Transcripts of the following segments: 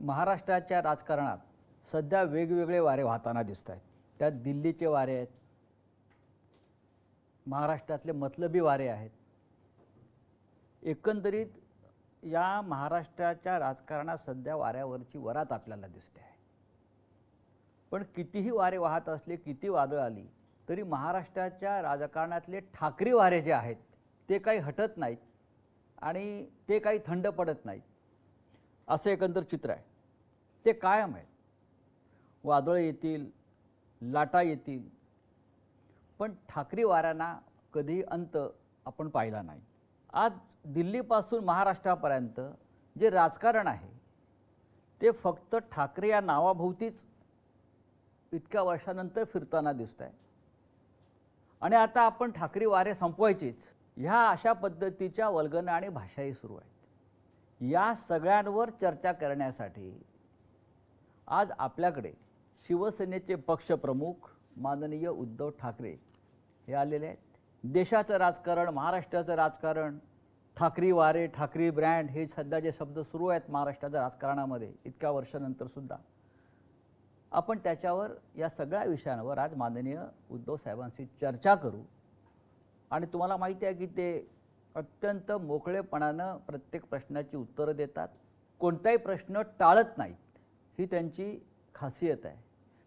महाराष्ट्राच्या राजकारणात सध्या वेगवेगळे वारे वाहताना दिसत आहेत। त्यात दिल्लीचे वारे आहेत, महाराष्ट्रातले मतलबी वारे आहेत। एकंदरीत या महाराष्ट्राच्या राजकारणात सध्या वाऱ्यावरची वरात आपल्याला दिसते आहे। पण कितीही वारे वाहत असले, किती वादळ आली तरी महाराष्ट्राच्या राजकारणातले ठाकरी वारे जे आहेत ते काही हटत नाहीत आणि ते काही थंड पडत नाहीत। असं एकंदर चित्र आहे। ते कायम आहेत। वादळ येतील, लाटा येतील, पण ठाकरी वाऱ्यांना कधी अंत आपण पाहिला नाही। आज दिल्लीपासून महाराष्ट्रापर्यंत जे राजकारण आहे ते फक्त ठाकरे या नावाभोवतीच इतक्या वर्षानंतर फिरताना दिसत आहे। आणि आता आपण ठाकरी वारे संपवायचीच ह्या अशा पद्धतीच्या वल्गना आणि भाषाही सुरू आहेत। या सगळ्यांवर चर्चा करण्यासाठी आज आपल्याकडे शिवसेनेचे पक्षप्रमुख माननीय उद्धव ठाकरे हे आलेले आहेत। देशाचं राजकारण, महाराष्ट्राचं राजकारण, ठाकरी वारे, ठाकरी ब्रँड हे सध्या जे शब्द सुरू आहेत महाराष्ट्राच्या राजकारणामध्ये इतक्या वर्षानंतर सुद्धा आपण त्याच्यावर या सगळ्या विषयांवर आज माननीय उद्धव साहेबांशी चर्चा करू। आणि तुम्हाला माहिती आहे की ते अत्यंत मोकळेपणानं प्रत्येक प्रश्नाची उत्तरं देतात, कोणताही प्रश्न टाळत नाहीत, ही त्यांची खासियत आहे।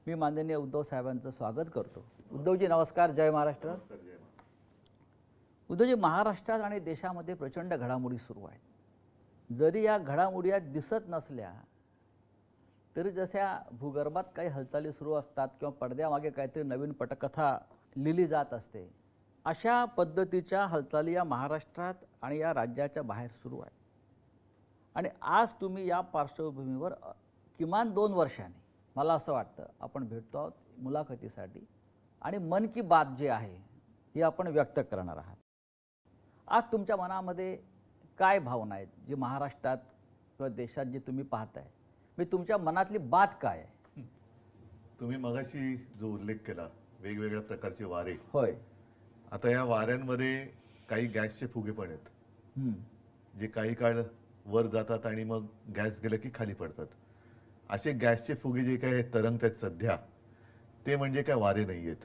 मी माननीय उद्धव साहेबांचं स्वागत करतो। उद्धवजी नमस्कार, जय महाराष्ट्र। उद्धवजी, महाराष्ट्रात आणि देशामध्ये प्रचंड घडामोडी सुरू आहेत। जरी या घडामोडी दिसत नसल्या तरी जशा भूगर्भात काही हालचाली सुरू असतात किंवा पडद्यामागे काहीतरी नवीन पटकथा लिहिली जात असते, अशा पद्धतीच्या हालचाली या महाराष्ट्रात आणि या राज्याच्या बाहेर सुरू आहेत। आणि आज तुम्ही या पार्श्वभूमीवर किमान 2 वर्षांनी मला असं वाटतं आपण भेटतो आहोत मुलाखतीसाठी आणि मन की बात जी आहे ही आपण व्यक्त करणार आहात। आज तुमच्या मनामध्ये काय भावना आहेत जी महाराष्ट्रात किंवा देशात जे तुम्ही पाहताय, मी तुमच्या मनातली बात काय आहे? तुम्ही मगाशी जो उल्लेख केला वेगवेगळ्या प्रकारचे वारे, होय, आता या वाऱ्यांमध्ये काही गॅसचे फुगे पण आहेत जे काही काळ वर जातात आणि मग गॅस गेलं की खाली पडतात। असे गॅसचे फुगे जे काय तरंगतात सध्या ते म्हणजे काय वारे नाही आहेत।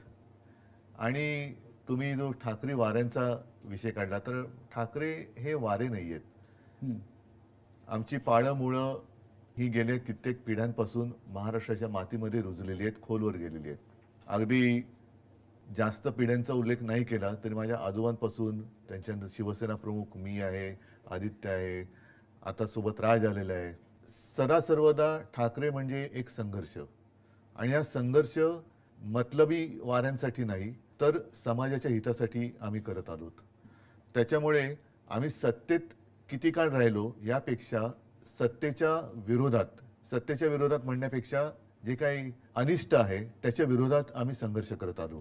आणि तुम्ही जो ठाकरे वाऱ्यांचा विषय काढला तर ठाकरे हे वारे नाही आहेत। आमची पाळं मुळं ही गेल्या कित्येक पिढ्यांपासून महाराष्ट्राच्या मातीमध्ये रुजलेली आहेत, खोलवर गेलेली आहेत। अगदी जास्त पिढ्यांचा उल्लेख नाही केला तरी माझ्या आजोबांपासून त्यांच्यानंतर शिवसेना प्रमुख मी आहे, आदित्य आहे, आता सोबत राज आलेला आहे। सर्वदा ठाकरे म्हणजे एक संघर्ष, आणि हा संघर्ष मतलबी वाऱ्यांसाठी नाही तर समाजाच्या हितासाठी आम्ही करत आलोत। त्याच्यामुळे आम्ही सत्तेत किती काळ राहिलो यापेक्षा सत्तेच्या विरोधात म्हणण्यापेक्षा जे काही अनिष्ट आहे त्याच्या विरोधात आम्ही संघर्ष करत आलो।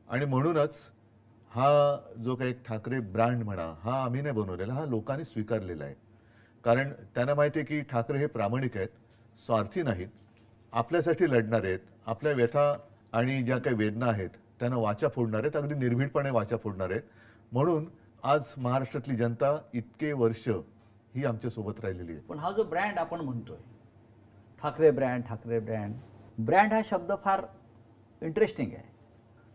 आणि म्हणूनच हा जो काही ठाकरे ब्रँड म्हणा हा आम्ही नाही बनवलेला, हा लोकांनी स्वीकारलेला आहे। कारण त्यांना माहिती आहे की ठाकरे हे प्रामाणिक आहेत, स्वार्थी नाहीत, आपल्यासाठी लढणार आहेत, आपल्या व्यथा आणि ज्या काही वेदना आहेत त्यांना वाचा फोडणार आहेत, अगदी निर्भीडपणे वाचा फोडणार आहेत। म्हणून आज महाराष्ट्रातली जनता इतके वर्ष ही आमच्या सोबत राहिलेली आहे। पण हा जो ब्रँड आपण म्हणतोय ठाकरे ब्रँड हा शब्द फार इंटरेस्टिंग आहे।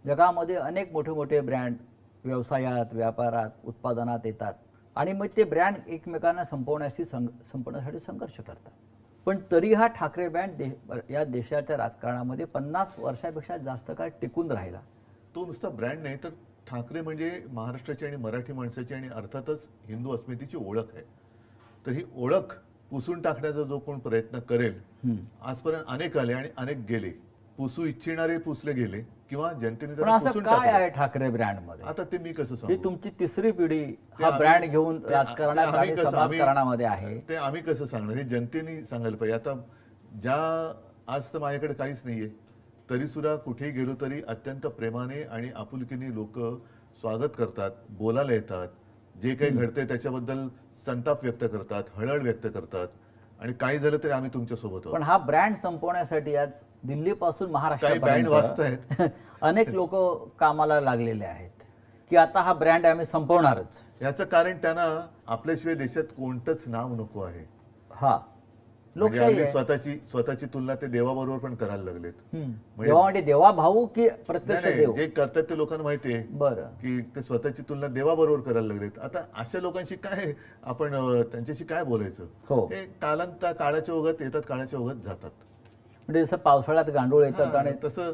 जगामध्ये अनेक मोठे मोठे ब्रँड व्यवसायात, व्यापारात, उत्पादनात येतात आणि मग ते ब्रँड एकमेकांना संपवण्यासाठी संघर्ष करतात। पण तरी हा ठाकरे ब्रँड या देशाच्या राजकारणामध्ये 50 वर्षापेक्षा जास्त काळ टिकून राहिला। तो नुसता ब्रँड नाही तर ठाकरे म्हणजे महाराष्ट्राची आणि मराठी माणसाची आणि अर्थातच हिंदू अस्मितेची ओळख आहे। तर ही ओळख पुसून टाकण्याचा जो कोण प्रयत्न करेल, आजपर्यंत अनेक आले आणि अनेक गेले, पुसू इच्छिणारे पुसले गेले किंवा जनतेने पण असं काय आहे ठाकरे ब्रँड मध्ये? आता ते मी कसं सांगू? ही तुमची तिसरी पिढी हा ब्रँड घेऊन राजकारणात आणि समाजकारणामध्ये आहे, ते आम्ही कसं सांगणार? हे जनतेने सांगायला पाहिजे। आता आज तर माझ्याकडे काहीच नाहीये तरी सुद्धा कुठेही गेलो तरी अत्यंत प्रेमाने आणि आपुलकीने लोक स्वागत करतात, बोलायला येतात, जे काही घडते त्याच्याबद्दल संताप व्यक्त करतात, हळहळ व्यक्त करतात, आणि काही झालं तरी आम्ही तुमच्या सोबत आहोत। पण हा ब्रँड संपवण्यासाठी आज दिल्लीपासून महाराष्ट्रापर्यंत अनेक लोक कामाला लागलेले आहेत की आता हा ब्रँड आम्ही संपवणारच। याचं कारण त्यांना आपल्याशिवाय देशात कोणतंच नाव नको आहे। म्हणजे लोकशाही हल्ली आहे. स्वतःची तुलना ते देवाबरोबर पण करायला लागलेत. देवा म्हणजे देवा भाऊ की प्रत्यक्ष नाही, देव? जे करतात ते लोकांना माहिती आहे बरं. की ते स्वतःची तुलना देवाबरोबर करायला लागलेत. आता अशा लोकांशी काय आपण त्यांच्याशी काय बोलायचं? हो. हे काळाच्या ओघात येतात, काळाच्या ओघात जातात. म्हणजे जसं पावसाळ्यात गांडूळ येतात हा, आणि तसं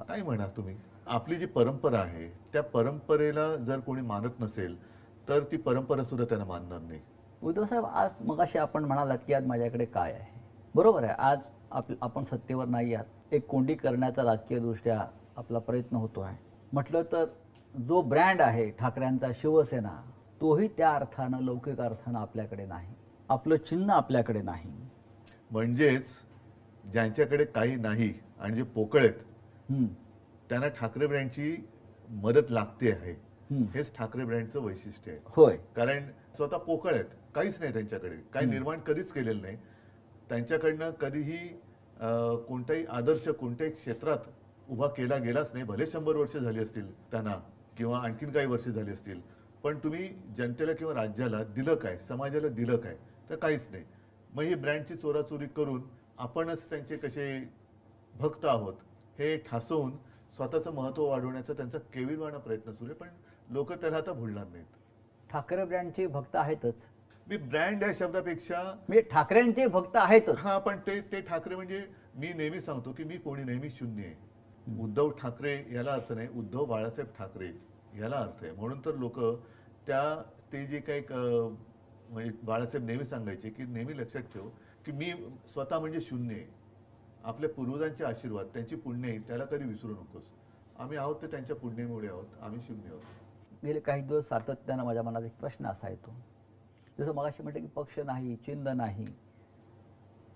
काय म्हणा तुम्ही. आपली जी परंपरा आहे त्या परंपरेला जर कोणी मानत नसेल तर ती परंपरा सुद्धा त्यांना मानणार नाही. उद्धव साहेब, आज मगाशी आपण म्हणालात की आज माझ्याकडे काय आहे. बरोबर आहे, आज आपण सत्तेवर नाही आहात. एक कोंडी करण्याचा राजकीय दृष्ट्या आपला प्रयत्न होतो आहे. म्हटलं तर जो ब्रँड आहे ठाकरेंचा शिवसेना, तोही त्या अर्थानं लौकिक अर्थानं आपल्याकडे नाही. आपलं चिन्ह आपल्याकडे नाही. म्हणजेच ज्यांच्याकडे काही नाही आणि जे पोकळ आहेत हम्म, त्यांना ठाकरे ब्रँडची मदत लागते आहे. हम्म. हेच ठाकरे ब्रँडचं वैशिष्ट्य आहे. होय. कारण स्वतः पोकळ आहेत, काहीच नाही त्यांच्याकडे, काही निर्माण कधीच केलेलं नाही. त्यांच्याकडनं कधीही कोणताही आदर्श कोणत्याही क्षेत्रात उभा केला गेलाच नाही. भले 100 वर्ष झाली असतील त्यांना किंवा आणखीन काही वर्ष झाली असतील, पण तुम्ही जनतेला किंवा राज्याला दिलं काय, समाजाला दिलं काय? तर काहीच नाही. मग ही ब्रँडची चोराचोरी करून आपणच त्यांचे कसे भक्त आहोत हे ठासवून स्वतःचं महत्व वाढवण्याचा त्यांचा केविलवाणा प्रयत्न सुरू आहे. पण लोक त्याला आता भुलणार नाहीत. ठाकरे ब्रँडचे भक्त आहेतच. मी ब्रँड या शब्दापेक्षा म्हणजे ठाकरेंचे भक्त आहेतच. हा, पण ते ठाकरे म्हणजे मी नेहमी सांगतो की मी कोणी नेहमी शून्य आहे. उद्धव ठाकरे याला अर्थ नाही, उद्धव बाळासाहेब ठाकरे याला अर्थ आहे. म्हणून तर लोक ते जे काही म्हणजे बाळासाहेब नेहमी सांगायचे की नेहमी लक्षात ठेव की मी स्वतः म्हणजे शून्य आहे. आपल्या पूर्वजांचे आशीर्वाद, त्यांची पुण्य आहे, त्याला कधी विसरू नकोस. आम्ही आहोत ते त्यांच्या पुण्यामुळे आहोत, आम्ही शून्य आहोत. गेले काही दिवस सातत्यानं माझ्या मनात एक प्रश्न असा येतो, जसं मगाशी म्हटलं की पक्ष नाही, चिन्ह नाही,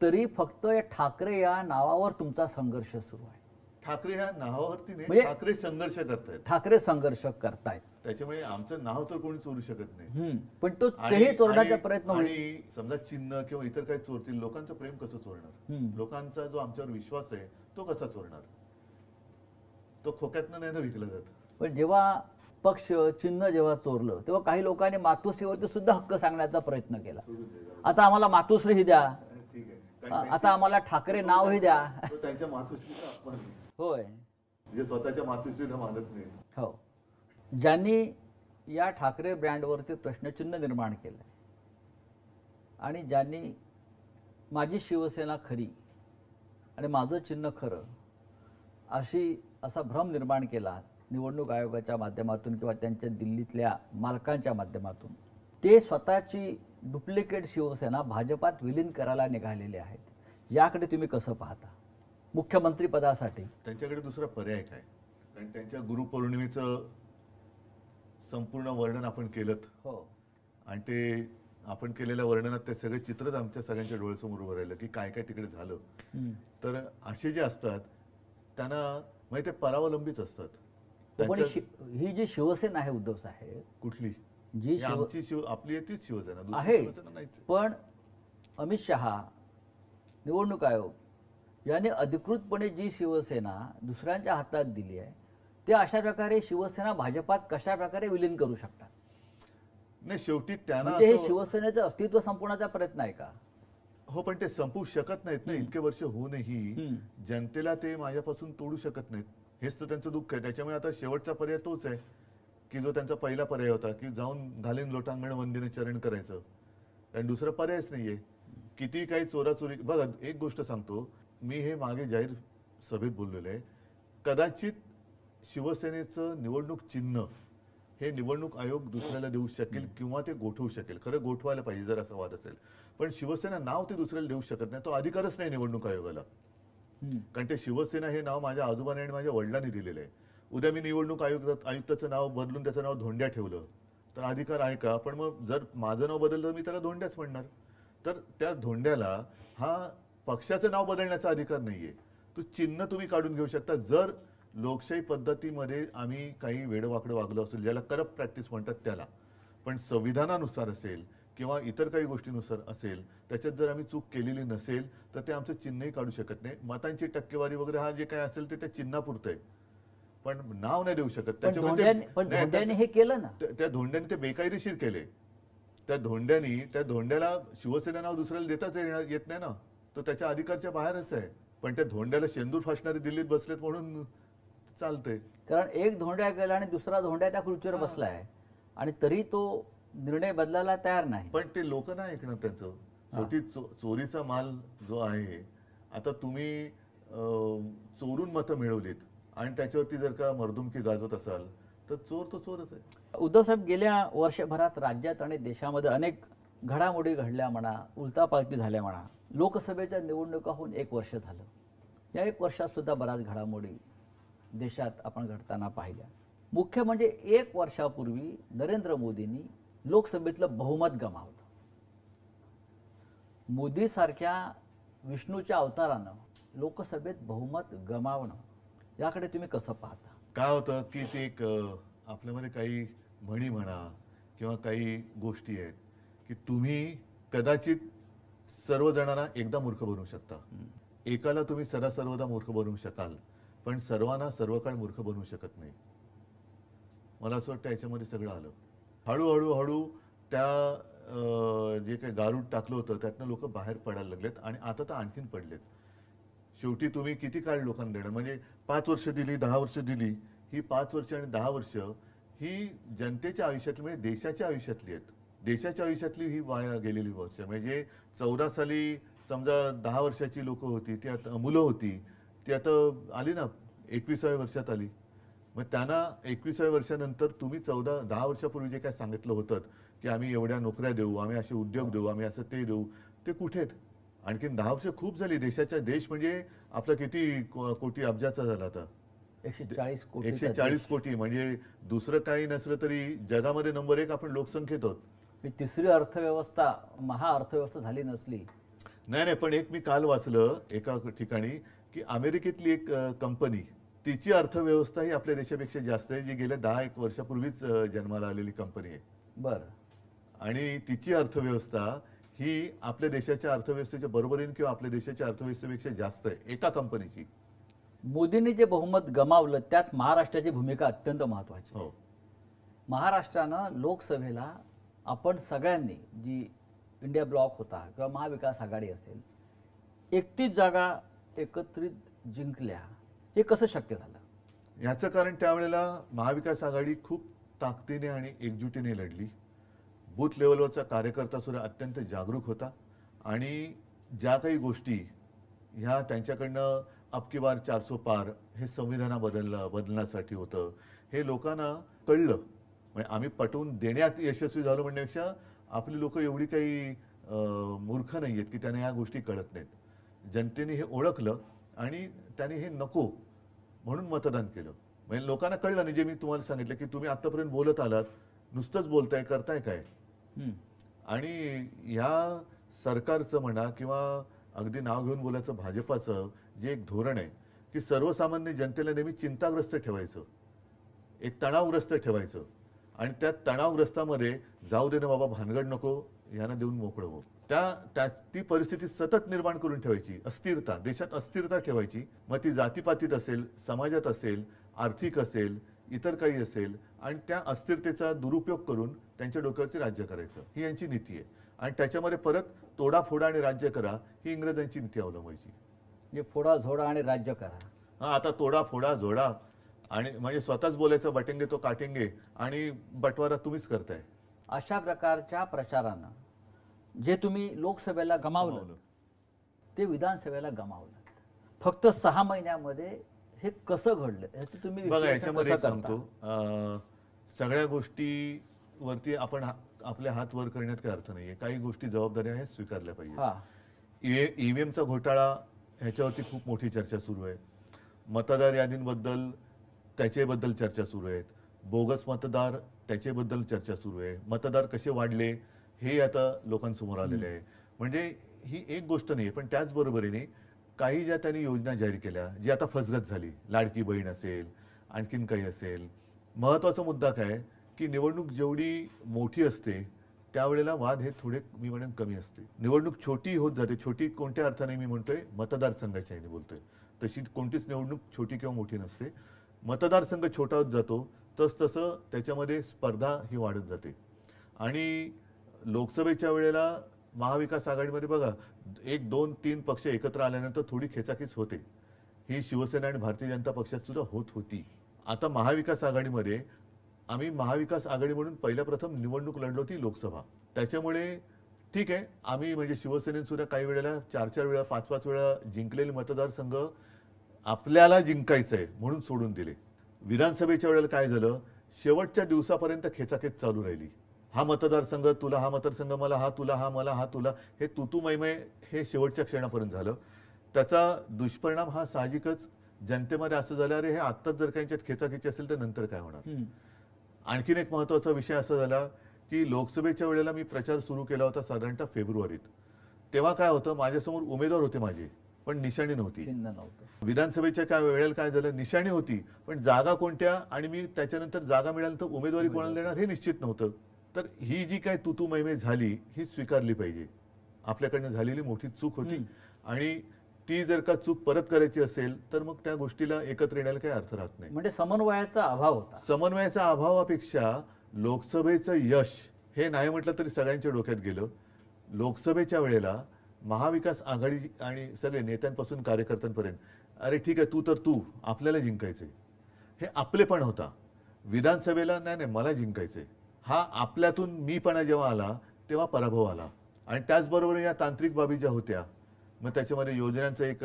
तरी फक्त या ठाकरे या नावावर तुमचा संघर्ष सुरू आहे. ठाकरे ह्या नावावरती नाही, म्हणजे ठाकरे संघर्ष करतायत. ठाकरे संघर्ष करतायत. त्याच्यामुळे आमचं नाव तर कोणी चोरू शकत नाही. पण तो तेही चोरण्याचा प्रयत्न होईल. आणि समजा चिन्ह किंवा इतर काही चोरतील, लोकांचं प्रेम कसं चोरणार? लोकांचा जो आमच्यावर विश्वास आहे तो कसा चोरणार? तो खोक्यातनं नाही ना विकलं जात. पण जेव्हा पक्ष चिन्ह जेव्हा चोरलं तेव्हा काही लोकांनी मातोश्रीवरती सुद्धा हक्क सांगण्याचा प्रयत्न केला. आता आम्हाला मातोश्री ही द्या, ठीक आहे, आता आम्हाला ठाकरे नाव ही द्या. तो त्यांच्या मातोश्रीचा अपमान आहे. होय. जे स्वतःच्या मातोश्रीला मानत नाही. हो. ज्यांनी या ठाकरे ब्रँडवरती प्रश्नचिन्ह निर्माण केलं आणि ज्यांनी माझी शिवसेना खरी आणि माझं चिन्ह खरं असा भ्रम निर्माण केला निवडणूक आयोगाच्या माध्यमातून किंवा त्यांच्या दिल्लीतल्या मालकांच्या माध्यमातून, ते स्वतःची डुप्लिकेट शिवसेना भाजपात विलीन करायला निघालेले आहेत. याकडे तुम्ही कसं पाहता? मुख्यमंत्री पदासाठी त्यांच्याकडे दुसरा पर्याय काय? कारण त्यांच्या गुरुपौर्णिमेचं संपूर्ण वर्णन आपण केलं. हो. आणि ते आपण केलेल्या वर्णनात ते सगळे चित्रच आमच्या सगळ्यांच्या डोळ्यासमोर उभं राहिलं की काय काय तिकडे झालं. तर असे जे असतात त्यांना माहिती आहे परावलंबीच असतात. पण ही जी शिवसेना आहे उद्धव साहेब, कुठली जी आमची आपली तीच शिवसेना, दुसरी आहे, शिवसेना नाहीच. पण अमित शहा, निवडणूक आयोग यांनी अधिकृतपणे जी शिवसेना दुसऱ्यांच्या हातात दिली आहे, ते अशा प्रकारे शिवसेना भाजपात कशा प्रकारे विलीन करू शकतात? नाही, शेवटी त्यांना म्हणजे हे शिवसेनेचं अस्तित्व संपवण्याचा प्रयत्न आहे का? हो, पण ते संपवू शकत नाहीत ना. इतके वर्ष होऊनही जनतेला ते माझ्यापासून तोडू शकत नाहीत. हेच तर त्यांचं दुःख आहे. त्याच्यामुळे आता शेवटचा पर्याय तोच आहे की जो त्यांचा पहिला पर्याय होता की जाऊन घालीन लोटांगण वंदीने चरण करायचं. कारण दुसरा पर्यायच नाहीये. किती काही चोराचोरी. बघा, एक गोष्ट सांगतो मी, हे मागे जाहीर सभेत बोललेलं आहे. कदाचित शिवसेनेचं निवडणूक चिन्ह हे निवडणूक आयोग दुसऱ्याला देऊ शकेल किंवा ते गोठवू शकेल. खरं गोठवायला पाहिजे जर असा वाद असेल. पण शिवसेना नाव ते दुसऱ्याला देऊ शकत नाही. तो अधिकारच नाही निवडणूक आयोगाला. कारण ते शिवसेना हे नाव माझ्या आजोबाने आणि माझ्या वडिलांनी दिलेलं आहे. उद्या मी निवडणूक आयुक्ताचं नाव बदलून त्याचं नाव धोंड्या ठेवलं तर अधिकार आहे का? पण मग जर माझं नाव बदललं तर मी त्याला धोंड्याच म्हणणार. तर त्या धोंड्याला हा पक्षाचं नाव बदलण्याचा अधिकार नाहीये. तो चिन्ह तुम्ही काढून घेऊ शकता. जर लोकशाही पद्धतीमध्ये आम्ही काही वेडवाकडं वागलो असेल, ज्याला करप्ट प्रॅक्टिस म्हणतात त्याला, पण संविधानानुसार असेल किंवा इतर काही गोष्टीनुसार असेल, त्याच्यात जर आम्ही चूक केलेली नसेल तर ते आमचं चिन्हही काढू शकत नाही. मतांची टक्केवारी वगैरे हा जे काय असेल ते त्या चिन्हापुरतं आहे, पण नाव नाही देऊ शकत. त्याच्यामुळे हे केलं ना, त्या धोंड्याने ते बेकायदेशीर केले. त्या धोंड्याला शिवसेना नाव दुसऱ्याला देताच येत नाही ना. तो त्याच्या अधिकारच्या बाहेरच आहे. पण त्या धोंड्याला शेंदूर फासणारे दिल्लीत बसलेत म्हणून चालतंय. कारण एक धोंड्या गेला आणि दुसरा धोंड्या त्या खुर्चीवर बसलाय आणि तरी तो निर्णय बदलायला तयार नाही. पण ते लोक नाही ऐकणार त्यांचं. शेवटी चोरीचा माल जो आहे, आता तुम्ही चोरून मतं मिळवलीत आणि त्याच्यावरती जर का मर्दुमकी गाजवत असाल तर चोर तो चोरच आहे. उद्धव साहेब, गेल्या वर्षभरात राज्यात आणि देशामध्ये अनेक घडामोडी घडल्या म्हणा, उलथापालथी झाल्या म्हणा. लोकसभेच्या निवडणुका होऊन 1 वर्ष झालं. या 1 वर्षात सुद्धा बऱ्याच घडामोडी देशात आपण घडताना पाहिल्या. मुख्य म्हणजे 1 वर्षापूर्वी नरेंद्र मोदींनी लोकसभेतलं बहुमत गमावलं. मोदीसारख्या विष्णूच्या अवतारानं लोकसभेत बहुमत गमावणं, याकडे तुम्ही कसं पाहता? काय होतं की ते एक आपल्यामध्ये काही म्हणी म्हणा किंवा काही गोष्टी आहेत की तुम्ही कदाचित सर्वजणांना एकदा मूर्ख बनवू शकता. एकाला तुम्ही सर्वदा मूर्ख बनवू शकाल, पण सर्वांना सर्व काळ मूर्ख बनवू शकत नाही. मला असं वाटतं याच्यामध्ये सगळं आलं. हळूहळू त्या जे काही गारूड टाकलं होतं त्यातनं लोक बाहेर पडायला लागलेत आणि आता तर आणखीन पडलेत. शेवटी तुम्ही किती काळ लोकांना देणार? म्हणजे 5 वर्ष दिली, 10 वर्ष दिली. ही 5 वर्ष आणि 10 वर्ष ही जनतेच्या आयुष्यातली, म्हणजे देशाच्या आयुष्यातली आहेत. देशाच्या आयुष्यातली ही वाया गेलेली वर्ष. म्हणजे 14 साली समजा 10 वर्षाची लोक होती, ती आता मुलं होती, ती आता आली ना 21व्या वर्षात आली. मग त्यांना 21व्या वर्षानंतर तुम्ही 10 वर्षापूर्वी जे काय सांगितलं होतं की आम्ही एवढ्या नोकऱ्या देऊ, आम्ही असे उद्योग देऊ, आम्ही असं ते देऊ, ते कुठे आहेत? आणखीन 10 वर्ष खूप झाली. देश म्हणजे आपला किती कोटी अब्जाचा झाला आता? 140 कोटी. 140 कोटी. म्हणजे दुसरं काही नसलं तरी जगामध्ये नंबर 1 आपण लोकसंख्येत आहोत. तिसरी अर्थव्यवस्था, महाअर्थव्यवस्था झाली नसली. नाही, पण एक मी काल वाचलं एका ठिकाणी की अमेरिकेतली एक कंपनी, तिची अर्थव्यवस्था ही आपल्या देशापेक्षा जास्त आहे, जी गेल्या 10-1 वर्षापूर्वीच जन्माला आलेली कंपनी आहे. बरं. आणि तिची अर्थव्यवस्था ही आपल्या देशाच्या अर्थव्यवस्थेच्या बरोबरीने किंवा आपल्या देशाच्या अर्थव्यवस्थेपेक्षा जास्त आहे, एका कंपनीची. मोदींनी जे बहुमत गमावलं त्यात महाराष्ट्राची भूमिका अत्यंत महत्त्वाची. हो. महाराष्ट्रानं लोकसभेला आपण सगळ्यांनी, जी इंडिया ब्लॉक होता किंवा महाविकास आघाडी असेल, 31 जागा एकत्रित जिंकल्या. हे कसं शक्य झालं? याचं कारण त्यावेळेला महाविकास आघाडी खूप ताकदीने आणि एकजुटीने लढली. बूथ लेवलवरचा कार्यकर्ता सुद्धा अत्यंत जागरूक होता आणि ज्या काही गोष्टी ह्या त्यांच्याकडनं अब की बार 400 पार हे संविधान बदलण्यासाठी होतं, हे लोकांना कळलं. म्हणजे आम्ही पटवून देण्यात यशस्वी झालो म्हणण्यापेक्षा आपली लोक एवढी काही मूर्ख नाही आहेत की त्यांना ह्या गोष्टी कळत नाहीत. जनतेने हे ओळखलं आणि त्यांनी हे नको म्हणून मतदान केलं. म्हणजे लोकांना कळलं नाही. जे मी तुम्हाला सांगितलं की तुम्ही आतापर्यंत बोलत आलात, नुसतंच बोलताय, करताय काय? आणि ह्या सरकारचं म्हणा किंवा अगदी नाव घेऊन बोलायचं भाजपाचं जे एक धोरण आहे की सर्वसामान्य जनतेला नेहमी चिंताग्रस्त ठेवायचं, एक तणावग्रस्त ठेवायचं आणि त्या तणावग्रस्तामध्ये जाऊ दे ना बाबा, भानगड नको, यांना देऊन मोकळं हो. ती परिस्थिती सतत निर्माण करून ठेवायची. अस्थिरता, देशात अस्थिरता ठेवायची. मग ती जातीपातीत असेल, समाजात असेल, आर्थिक असेल, इतर काही असेल, आणि त्या अस्थिरतेचा दुरुपयोग करून त्यांच्या डोक्यावरती राज्य करायचं, ही यांची नीती आहे. आणि त्याच्यामध्ये परत तोडाफोडा आणि राज्य करा ही इंग्रजांची नीती अवलंबायची. म्हणजे फोडा झोडा आणि राज्य करा. हा, आता तोडा फोडा झोडा आणि म्हणजे स्वतःच बोलायचं बटेंगे तो काटेंगे आणि बटवारा तुम्हीच करताय. अशा प्रकारच्या प्रचारानं जे तुम्ही लोकसभेला गमावलं ते विधानसभेला गमावलं. फक्त 6 महिन्यामध्ये हे कसं घडलं याचं तुम्ही बघा, विश्लेषण याच्यामध्ये कसं एक सांगतो, सगळ्या गोष्टीवरती आपण आपले हात वर करण्यात काही अर्थ नाहीये. काही गोष्टी जबाबदाऱ्या आहेत, स्वीकारल्या पाहिजे. ईव्हीएमचा घोटाळा ह्याच्यावरती खूप मोठी चर्चा सुरू आहे. मतदार यादींबद्दल त्याच्याबद्दल चर्चा सुरू आहेत. बोगस मतदार त्याच्याबद्दल चर्चा सुरू आहे. मतदार कसे वाढले हे आता लोकांसमोर आलेले आहे. म्हणजे ही एक गोष्ट नाही, पण त्याचबरोबरीने काही ज्या त्यांनी योजना जाहीर केल्या जी आता फसगत झाली, लाडकी बहीण असेल, आणखीन काही असेल. महत्त्वाचा मुद्दा काय की निवडणूक जेवढी मोठी असते त्यावेळेला वाद हे थोडे मी म्हणेन कमी असते. निवडणूक छोटी होत जाते. छोटी कोणत्या अर्थाने मी म्हणतोय, मतदारसंघाच्या ह्याने बोलतोय. तशी कोणतीच निवडणूक छोटी किंवा मोठी नसते. मतदारसंघ छोटा होत जातो तसं त्याच्यामध्ये स्पर्धा ही वाढत जाते. आणि लोकसभेच्या वेळेला महाविकास आघाडीमध्ये बघा 1, 2, 3 पक्ष एकत्र आल्यानंतर थोडी खेचाखेच होते. ही शिवसेना आणि भारतीय जनता पक्षात सुद्धा होत होती. आता महाविकास आघाडीमध्ये आम्ही महाविकास आघाडी म्हणून पहिल्या प्रथम निवडणूक लढलो ती लोकसभा. त्याच्यामुळे ठीक आहे, आम्ही म्हणजे शिवसेनेने सुद्धा काही वेळेला 4-4 वेळा 5-5 वेळा जिंकलेले मतदारसंघ आपल्याला जिंकायचंय म्हणून सोडून दिले. विधानसभेच्या वेळेला काय झालं, शेवटच्या दिवसापर्यंत खेचाखेच चालू राहिली. हा मतदारसंघ तुला, हा मतदारसंघ मला, हा तुला, हा मला, हा तुला, हे तुतुमयमय हे शेवटच्या क्षणापर्यंत झालं. त्याचा दुष्परिणाम हा साहजिकच जनतेमध्ये असं झालं, अरे हे आत्ताच जर काही खेचाखेची असेल तर नंतर काय होणार. आणखीन एक महत्वाचा विषय असा झाला की लोकसभेच्या वेळेला मी प्रचार सुरू केला होता साधारणतः फेब्रुवारीत. तेव्हा काय होतं, माझ्यासमोर उमेदवार होते माझे, पण निशाणी नव्हती. विधानसभेच्या काय वेळेला काय झालं, निशाणी होती पण जागा कोणत्या, आणि मी त्याच्यानंतर जागा मिळाल्यानंतर उमेदवारी कोणाला देणार हे निश्चित नव्हतं. तर ही जी काय तुतुमयमे झाली ही स्वीकारली पाहिजे. आपल्याकडनं झालेली मोठी चूक होती आणि ती जर का चूक परत करायची असेल तर मग त्या गोष्टीला एकत्र येण्याला काही अर्थ राहत नाही. म्हणजे समन्वयाचा अभाव होता. समन्वयाच्या अभावापेक्षा लोकसभेचं यश हे नाही म्हटलं तरी सगळ्यांच्या डोक्यात गेलं. लोकसभेच्या वेळेला महाविकास आघाडी आणि सगळे नेत्यांपासून कार्यकर्त्यांपर्यंत, अरे ठीक आहे तू आपल्याला जिंकायचंय, हे आपलेपण होता. विधानसभेला नाही मला जिंकायचंय, हा आपल्यातून मीपणा जेव्हा आला तेव्हा पराभव आला. आणि त्याचबरोबर या तांत्रिक बाबी ज्या होत्या, मग त्याच्यामध्ये योजनांचं एक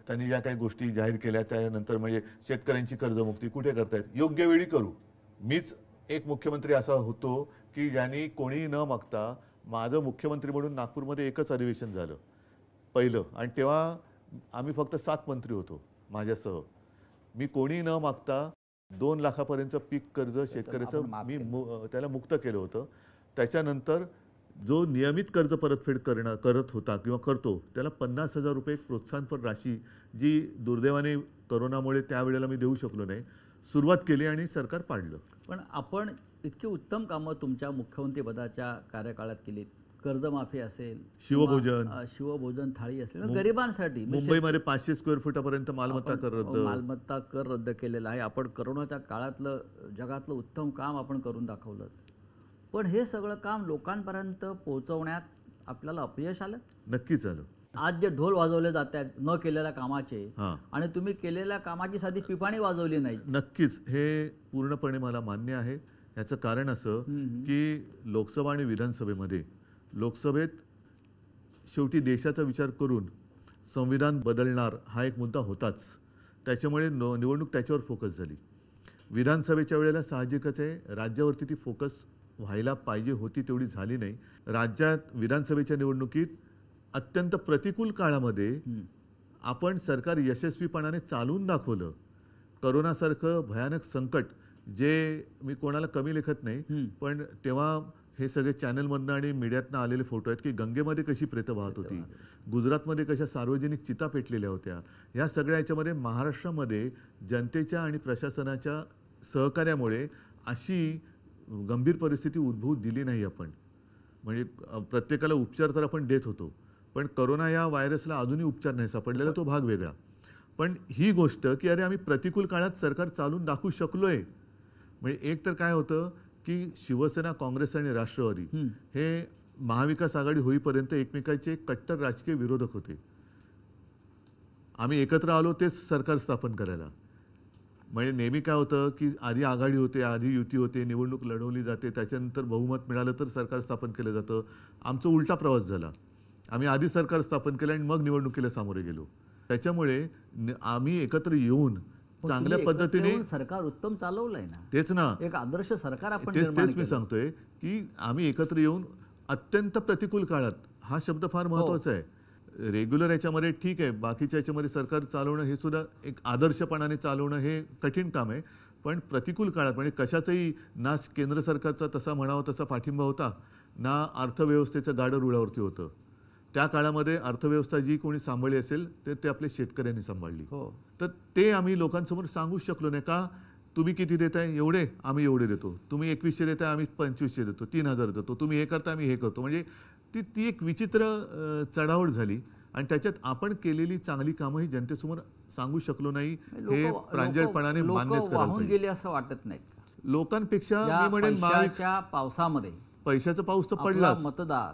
त्यांनी ज्या काही गोष्टी जाहीर केल्या त्यानंतर म्हणजे शेतकऱ्यांची कर्जमुक्ती कुठे करतायत, योग्य वेळी करू. मीच एक मुख्यमंत्री असा होतो की ज्यांनी कोणीही न मागता, माझं मुख्यमंत्री म्हणून नागपूरमध्ये एकच अधिवेशन झालं पहिलं, आणि तेव्हा आम्ही फक्त 7 मंत्री होतो माझ्यासह. मी कोणीही न मागता 2 लाखापर्यंतचं पीक कर्ज शेतकऱ्याचं मी त्याला मुक्त केलं होतं. त्याच्यानंतर जो नियमित कर्ज परतफेड करत होता किंवा करतो त्याला 50,000 रुपये प्रोत्साहनपर राशी, जी दुर्दैवाने करोनामुळे त्यावेळेला मी देऊ शकलो नाही, सुरुवात केली आणि सरकार पाडलं. पण आपण इतकी उत्तम कामं तुमच्या मुख्यमंत्रीपदाच्या कार्यकाळात केलीत. कर्जमाफी असेल, शिवभोजन थाळी असेल, गरिबांसाठी मुंबईमध्ये 500 स्क्वेअर फुटापर्यंत मालमत्ता कर रद्द केलेला आहे. आपण करोनाच्या काळातलं जगातलं उत्तम काम आपण करून दाखवलं. पण हे सगळं काम लोकांपर्यंत पोहोचवण्यात आपल्याला अपयश आलं. नक्कीच आलं. आज जे ढोल वाजवले जात आहेत न केलेल्या कामाचे, आणि तुम्ही केलेल्या कामाची साधी पिपाणी वाजवली नाही. नक्कीच हे पूर्णपणे मला मान्य आहे. याचं कारण असं की लोकसभा आणि विधानसभेमध्ये, लोकसभेत शेवटी देशाचा विचार करून संविधान बदलणार हा एक मुद्दा होताच, त्याच्यामुळे निवडणूक त्याच्यावर फोकस झाली. विधानसभेच्या वेळेला साहजिकच आहे राज्यावरती ती फोकस व्हायला पाहिजे होती, तेवढी झाली नाही. राज्यात विधानसभेच्या निवडणुकीत अत्यंत प्रतिकूल काळामध्ये आपण सरकार यशस्वीपणाने चालवून दाखवलं. करोनासारखं भयानक संकट, जे मी कोणाला कमी लेखत नाही, पण तेव्हा हे सगळे चॅनलमधनं आणि मीडियातनं आलेले फोटो आहेत की गंगेमध्ये कशी प्रेतं वाहत होती, गुजरातमध्ये कशा सार्वजनिक चिता पेटलेल्या होत्या. या सगळ्या याच्यामध्ये महाराष्ट्रामध्ये जनतेच्या आणि प्रशासनाच्या सहकार्यामुळे अशी गंभीर परिस्थिती उद्भवू दिली नाही आपण. म्हणजे प्रत्येकाला उपचार तर आपण देत होतो, पण करोना या व्हायरसला अजूनही उपचार नाही सापडलेला, तो भाग वेगळा. पण ही गोष्ट की अरे आम्ही प्रतिकूल काळात सरकार चालून दाखवू शकलोय. म्हणजे एक तर काय होतं की शिवसेना, काँग्रेस आणि राष्ट्रवादी हे महाविकास आघाडी होईपर्यंत एकमेकांचे कट्टर राजकीय विरोधक होते. आम्ही एकत्र आलो तेच सरकार स्थापन करायला. म्हणजे नेहमी काय होतं की आधी आघाडी होते, आधी युती होते, निवडणूक लढवली जाते, त्याच्यानंतर बहुमत मिळालं तर सरकार स्थापन केलं जातं. आमचा उलटा प्रवास झाला. आम्ही आधी सरकार स्थापन केलं आणि मग निवडणुकीला सामोरे गेलो. त्याच्यामुळे आम्ही एकत्र येऊन चांगल्या पद्धतीने सरकार उत्तम चालवलंय ना. तेच ना, एक आदर्श सरकार आपण तेच मी सांगतोय की आम्ही एकत्र येऊन अत्यंत प्रतिकूल काळात, हा शब्द फार महत्वाचा आहे. रेग्युलर याच्यामध्ये ठीक आहे, बाकीच्या याच्यामध्ये सरकार चालवणं हे सुद्धा एक आदर्शपणाने चालवणं हे कठीण काम आहे. पण प्रतिकूल काळात म्हणजे कशाचंही ना केंद्र सरकारचा तसा म्हणावा तसा पाठिंबा होता, ना अर्थव्यवस्थेचं गाडं रुळावरती होतं. त्या काळामध्ये अर्थव्यवस्था जी कोणी सांभाळली असेल ते आपल्या शेतकऱ्यांनी सांभाळली. तर ते आम्ही लोकांसमोर सांगू शकलो नाही. का तुम्ही किती देताय, एवढे आम्ही एवढे देतो, तुम्ही 2100 देताय आम्ही 2500 देतो, 3000 देतो, तुम्ही हे करता आम्ही हे करतो. म्हणजे ती एक विचित्र चढाओढ झाली आणि त्याच्यात आपण केलेली चांगली कामं ही जनतेसमोर सांगू शकलो नाही. हे प्रांजळपणाने मान्यच करायला पाहिजे. असं वाटत नाही लोकांपेक्षा. मी म्हणेन महाविकासच्या पावसामध्ये पैशाचा पाऊस तर पडला. मतदार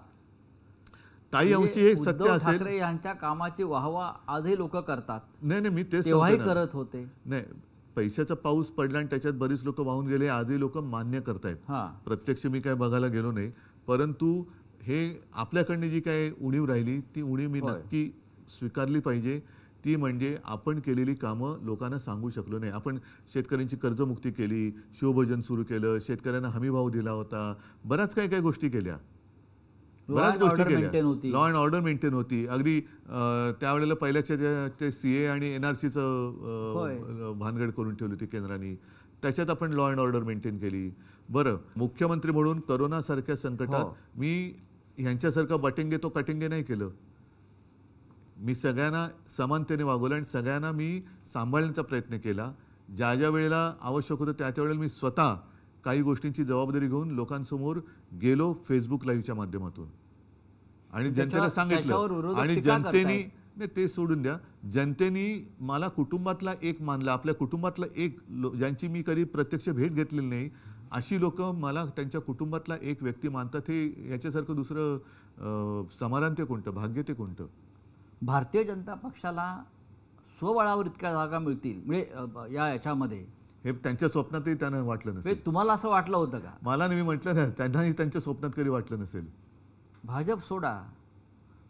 काही म्हणजे अंशी हे सत्य उद्धव असेल. ठाकरे यांच्या कामाची वाहवा आजही लोक करतात, नाही मी तेच तेव्हाही सांगतो ना. करत होते. नाही, पैशाचा पाऊस पडला आणि त्याच्यात बरीच लोक वाहून गेले, आजही लोक मान्य करतायत. हा, प्रत्यक्ष मी काय बघायला गेलो नाही, परंतु हे आपल्याकडनं जी काय उणीव राहिली ती उणीव मी होय. नक्की स्वीकारली पाहिजे. ती म्हणजे आपण केलेली कामं लोकांना सांगू शकलो नाही. आपण शेतकऱ्यांची कर्जमुक्ती केली, शिवभोजन सुरू केलं, शेतकऱ्यांना हमीभाव दिला होता, बऱ्याच काही काही गोष्टी केल्या, लॉ बऱ्याच अँड गोष्टी ऑर्डर मेंटेन केल्या. होती. लॉ अँड ऑर्डर मेंटेन होती. अगदी त्यावेळेला पहिल्याच्या ते CA आणि होय. NRCचं भानगड करून ठेवली होती केंद्राने. त्याच्यात आपण लॉ अँड ऑर्डर मेंटेन केली. बरं, मुख्यमंत्री म्हणून करोनासारख्या संकटात हो. मी ह्यांच्यासारखं बटेंगे तो कटेंगे नाही केलं. मी सगळ्यांना समानतेने वागवलं आणि सगळ्यांना मी सांभाळण्याचा प्रयत्न केला. ज्या ज्या वेळेला आवश्यक होतं त्या त्या वेळेला मी स्वतः काही गोष्टींची जबाबदारी घेऊन लोकांसमोर गेलो फेसबुक लाईव्हच्या माध्यमातून आणि जनतेला त्याच्यावर सांगितलं. विरोधक आणि टीका जनतेनी करतायत. नाही ते सोडून द्या, जनतेनी मला कुटुंबातला एक मानला, आपल्या कुटुंबातला एक ज्यांची मी कधी प्रत्यक्ष भेट घेतलेली नाही अशी लोक मला त्यांच्या कुटुंबातला एक व्यक्ती मानतात. हे याच्यासारखं दुसरं समाधान ते कोणतं, भाग्य ते कोणतं? भारतीय जनता पक्षाला स्वबळावर इतक्या जागा मिळतील म्हणजे याच्यामध्ये, हे त्यांच्या स्वप्नातही त्यांना वाटलं नसेल. म्हणजे तुम्हाला असं वाटलं होतं का? मला नाही, मी म्हटलं ना, त्यांनाही त्यांच्या स्वप्नात कधी वाटलं नसेल. भाजप सोडा,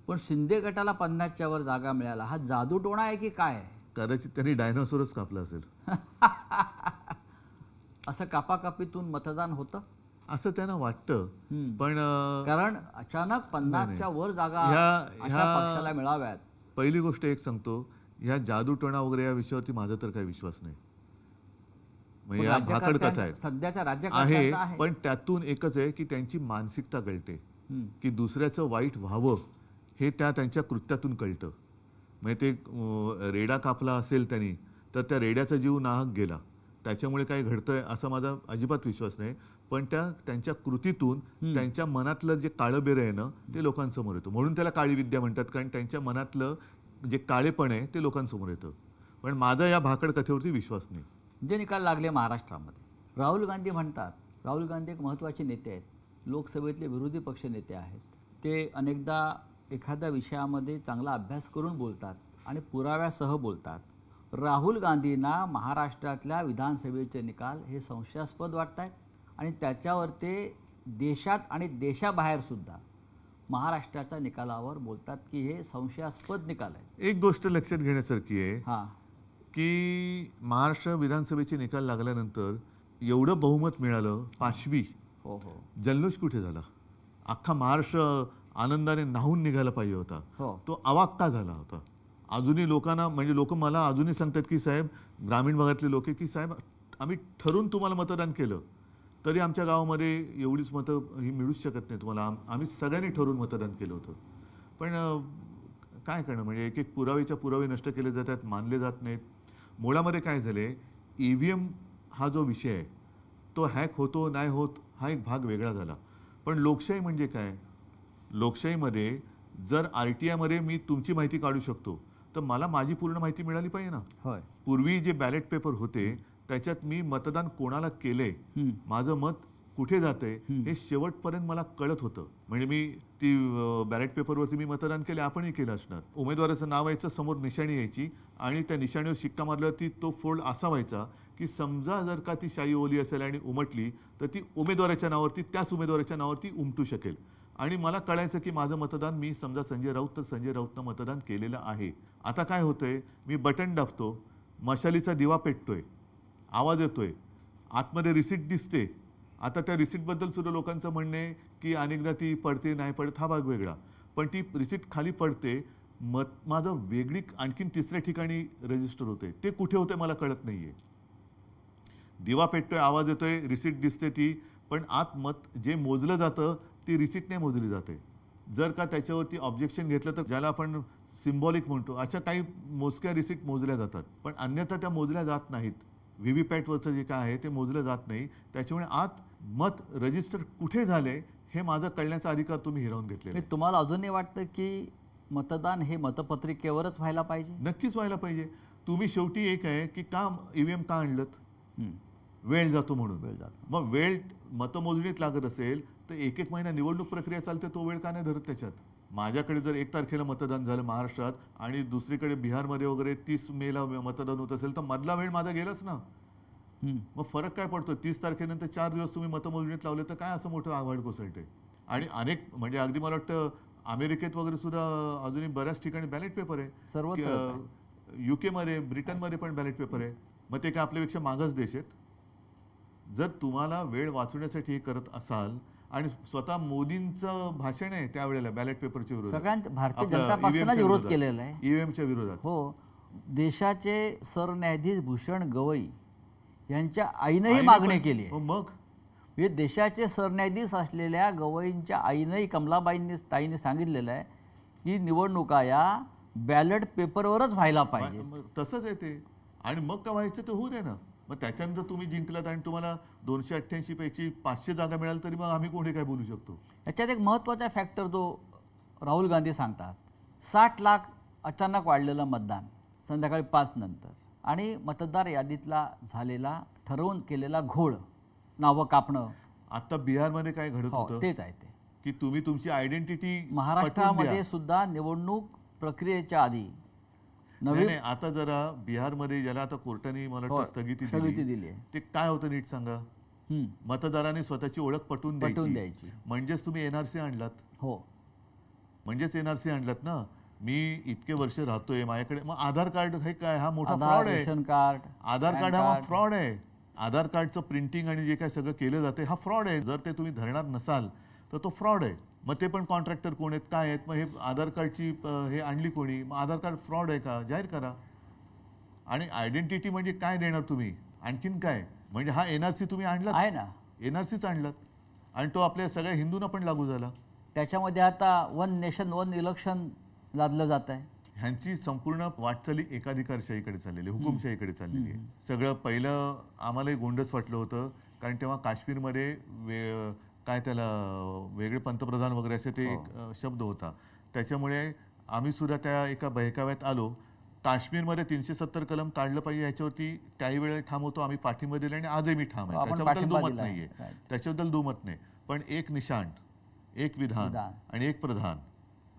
पण शिंदे गटाला 50च्या वर जागा मिळाला, हा जादूटोणा आहे की काय आहे? कदाचित त्यांनी डायनोसॉरच कापला असेल. असं कापाकापीतून मतदान होतं असं त्यांना वाटतं. पण कारण अचानक 50च्या वर जागा ह्या- अशा पक्षाला मिळाव्यात. पहिली गोष्ट एक सांगतो, ह्या जादूटोणा वगैरे या विषयावरती माझा तर काही विश्वास नाही. म्हणजे या भाकड कथा आहेत सध्याच्या आहे. राज्यकर्त्यांचा आहे. पण त्यातून एकच आहे की त्यांची मानसिकता कळते की दुसऱ्याचं वाईट व्हावं हे त्यांच्या कृत्यातून कळतं. म्हणजे ते रेडा कापला असेल त्यांनी तर त्या रेड्याचा जीव नाहक गेला, त्याच्यामुळे काही घडतंय असा माझा अजिबात विश्वास नाही. पण त्यांच्या कृतीतून त्यांच्या मनातलं जे काळं बेरं आहे ना ते लोकांसमोर येतं. म्हणून त्याला काळी विद्या म्हणतात, कारण त्यांच्या मनातलं जे काळेपण आहे ते लोकांसमोर येतं. पण माझा या भाकड कथेवरती विश्वास नाही. जे निकाल लागले महाराष्ट्रामध्ये, राहुल गांधी म्हणतात, राहुल गांधी एक महत्त्वाचे नेते आहेत, लोकसभेतले विरोधी पक्ष नेते आहेत. ते अनेकदा एखाद्या विषयामध्ये चांगला अभ्यास करून बोलतात आणि पुराव्यासह बोलतात. राहुल गांधींना महाराष्ट्रातल्या विधानसभेचे निकाल हे संशयास्पद वाटत आहेत आणि त्याच्यावर ते देशात आणि देशाबाहेरसुद्धा महाराष्ट्राच्या निकालावर बोलतात की हे संशयास्पद निकाल आहेत. एक गोष्ट लक्षात घेण्यासारखी आहे हां, की महाराष्ट्र विधानसभेचे निकाल लागल्यानंतर एवढं बहुमत मिळालं, 5वी हो हो जल्लोष कुठे झाला? अख्खा महाराष्ट्र आनंदाने न्हावून निघायला पाहिजे होता, हो. तो अवाक्ता झाला होता. अजूनही लोकांना, म्हणजे लोक मला अजूनही सांगतात की साहेब, ग्रामीण भागातले लोक, की साहेब आम्ही ठरून तुम्हाला मतदान केलं तरी आमच्या गावामध्ये एवढीच मतं ही मिळूच शकत नाही तुम्हाला, आम्ही सगळ्यांनी ठरवून मतदान केलं होतं. पण काय करणं, म्हणजे एक एक पुरावेच्या पुरावे नष्ट केले जातात, मानले जात नाहीत. मुळामध्ये काय झाले, EVM हा जो विषय आहे तो हॅक होतो नाही होत हा एक भाग वेगळा झाला. पण लोकशाही म्हणजे काय? लोकशाहीमध्ये जर RTIमध्ये मी तुमची माहिती काढू शकतो तर मला माझी पूर्ण माहिती मिळाली पाहिजे ना. होय. पूर्वी जे बॅलेट पेपर होते त्याच्यात मी मतदान कोणाला केलंय, माझं मत कुठे जातंय हे शेवटपर्यंत मला कळत होतं. म्हणजे मी ती बॅलेट पेपरवरती मी मतदान केले, आपणही केलं असणार. उमेदवाराचं नाव यायचं, समोर निशाणी यायची आणि त्या निशाणीवर शिक्का मारल्यावरती तो फोल्ड असा व्हायचा की समजा जर का ती शाई ओली असेल आणि उमटली तर ती उमेदवाराच्या नावावरती, त्याच उमेदवाराच्या नावावरती उमटू शकेल. आणि मला कळायचं की माझं मतदान, मी समजा संजय राऊत तर संजय राऊतनं मतदान केलेलं आहे. आता काय होतंय, मी बटन दाबतो, मशालीचा दिवा पेटतोय, आवाज येतोय, आतमध्ये रिसीट दिसते. आता त्या रिसीटबद्दल सुद्धा लोकांचं म्हणणं आहे की अनेकदा ती पडते नाही पडत, हा भाग वेगळा. पण ती रिसीट खाली पडते, माझं वेगळी आणखीन तिसऱ्या ठिकाणी रजिस्टर होते, ते कुठे होते मला कळत नाही आहे. दिवा पेटतोय, आवाज येतोय, रिसीट दिसते ती, पण आत मत जे मोजलं जातं ती रिसीट नाही मोजली जाते. जर का त्याच्यावरती ऑब्जेक्शन घेतलं तर ज्याला आपण सिम्बॉलिक म्हणतो, अशा काही मोजक्या रिसीट मोजल्या जातात, पण अन्यथा त्या मोजल्या जात नाहीत. व्हीव्हीपॅटवरचं जे काय आहे ते मोजलं जात नाही. त्याच्यामुळे आत मत रजिस्टर कुठे झाले हे माझा कळण्याचा अधिकार तुम्ही हिरावून घेतलेला आहे. तुम्हाला अजूनही वाटतं की मतदान हे मतपत्रिकेवरच व्हायला पाहिजे? नक्कीच व्हायला पाहिजे. तुम्ही शेवटी एक आहे की का EVM का आणलं? वेळ जातो म्हणून. वेळ जातो. मग वेळ मतमोजणीत लागत असेल तर एक एक महिना निवडणूक प्रक्रिया चालते, तो वेळ का नाही धरत त्याच्यात? माझ्याकडे जर 1 तारखेला मतदान झालं महाराष्ट्रात आणि दुसरीकडे बिहारमध्ये वगैरे 30 मेला मतदान होत असेल तर मधला वेळ माझा गेलाच ना. मग फरक काय पडतो? 30 तारखेनंतर 4 दिवस तुम्ही मतमोजणीत लावले तर काय असं मोठं आव्हाड कोसळते? आणि अनेक म्हणजे अगदी मला वाटतं अमेरिकेत वगैरे सुद्धा अजूनही बऱ्याच ठिकाणी बॅलेट पेपर आहे. UK मध्ये ब्रिटनमध्ये पण बॅलेट पेपर आहे. मग ते काय आपल्यापेक्षा मागच देश आहेत? जर तुम्हाला वेळ वाचवण्यासाठी हे करत असाल आणि स्वतः मोदींचं भाषण आहे त्यावेळेला बॅलेट पेपरच्या विरोधात, सगळ्यांच्या भारतीय जनता पक्षाने विरोध केलेला आहे ईव्हीएमच्या विरोधात. हो, देशाचे सरन्यायाधीश भूषण गवई यांच्या आईनंही मागणी केली आहे. मग म्हणजे देशाचे सरन्यायाधीश असलेल्या गवईंच्या आईनंही ताईंनी सांगितलेलं आहे की निवडणुका या बॅलेट पेपरवरच व्हायला पाहिजे. तसंच आहे ते. आणि मग काय व्हायचं ते होऊ दे ना. मग त्याच्यानंतर तुम्ही जिंकलात आणि तुम्हाला 288 पैकी 500 जागा मिळाल तरी मग आम्ही कोणी काय बोलू शकतो? याच्यात एक महत्त्वाचा फॅक्टर जो राहुल गांधी सांगतात, 60 लाख अचानक वाढलेलं मतदान संध्याकाळी 5 नंतर आणि मतदार यादीतला झालेला ठरवून केलेला घोळ, नावं कापणं. आता बिहारमध्ये काय घडत होतं तेच आहे ते की तुम्ही तुमची आयडेंटिटी महाराष्ट्रामध्ये सुद्धा निवडणूक प्रक्रियेच्या आधी नाही, आता जरा बिहारमध्ये ज्याला आता कोर्टाने मला वाटतं स्थगिती दिली आहे ते काय होतं नीट सांगा. मतदारांनी स्वतःची ओळख पटवून द्यायची. म्हणजेच तुम्ही एनआरसी आणलात. हो, म्हणजेच एनआरसी आणलात ना. मी इतके वर्ष राहतोय माझ्याकडे मग आधार कार्ड हे काय? हा मोठा फ्रॉड आहे. रेशन कार्ड, आधार कार्ड हा फ्रॉड आहे. आधार कार्डचं प्रिंटिंग आणि जे काय सगळं केलं जाते हा फ्रॉड आहे. जर ते तुम्ही धरणार नसाल तर तो फ्रॉड आहे. मग ते पण कॉन्ट्रॅक्टर कोण आहेत, काय आहेत, मग हे आधार कार्डची हे आणली कोणी, मग आधार कार्ड फ्रॉड आहे का जाहीर करा. आणि आयडेंटिटी म्हणजे काय देणार तुम्ही? आणखीन काय? म्हणजे हा एनआरसी तुम्ही आणलात आहे ना, एनआरसीच आणलात आणि तो आपल्या सगळ्या हिंदूंना पण लागू झाला. त्याच्यामध्ये आता 1 नेशन 1 इलेक्शन लादलं जात आहे. ह्यांची संपूर्ण वाटचाली एकाधिकारशाहीकडे चाललेली, हुकुमशाहीकडे चाललेली आहे. सगळं पहिलं आम्हालाही गोंडस वाटलं होतं कारण तेव्हा काश्मीरमध्ये काय त्याला वेगळे पंतप्रधान वगैरे असे ते एक शब्द होता. त्याच्यामुळे आम्ही सुद्धा त्या एका बहकाव्यात आलो. काश्मीरमध्ये 370 कलम काढलं पाहिजे याच्यावरती त्याही वेळेला ठाम होतो. आम्ही पाठिंबा दिला आणि आजही मी ठाम आहे. त्याच्याबद्दल दुमत नाहीये, त्याच्याबद्दल दुमत नाही. पण एक निशाण, एक विधान आणि एक प्रधान.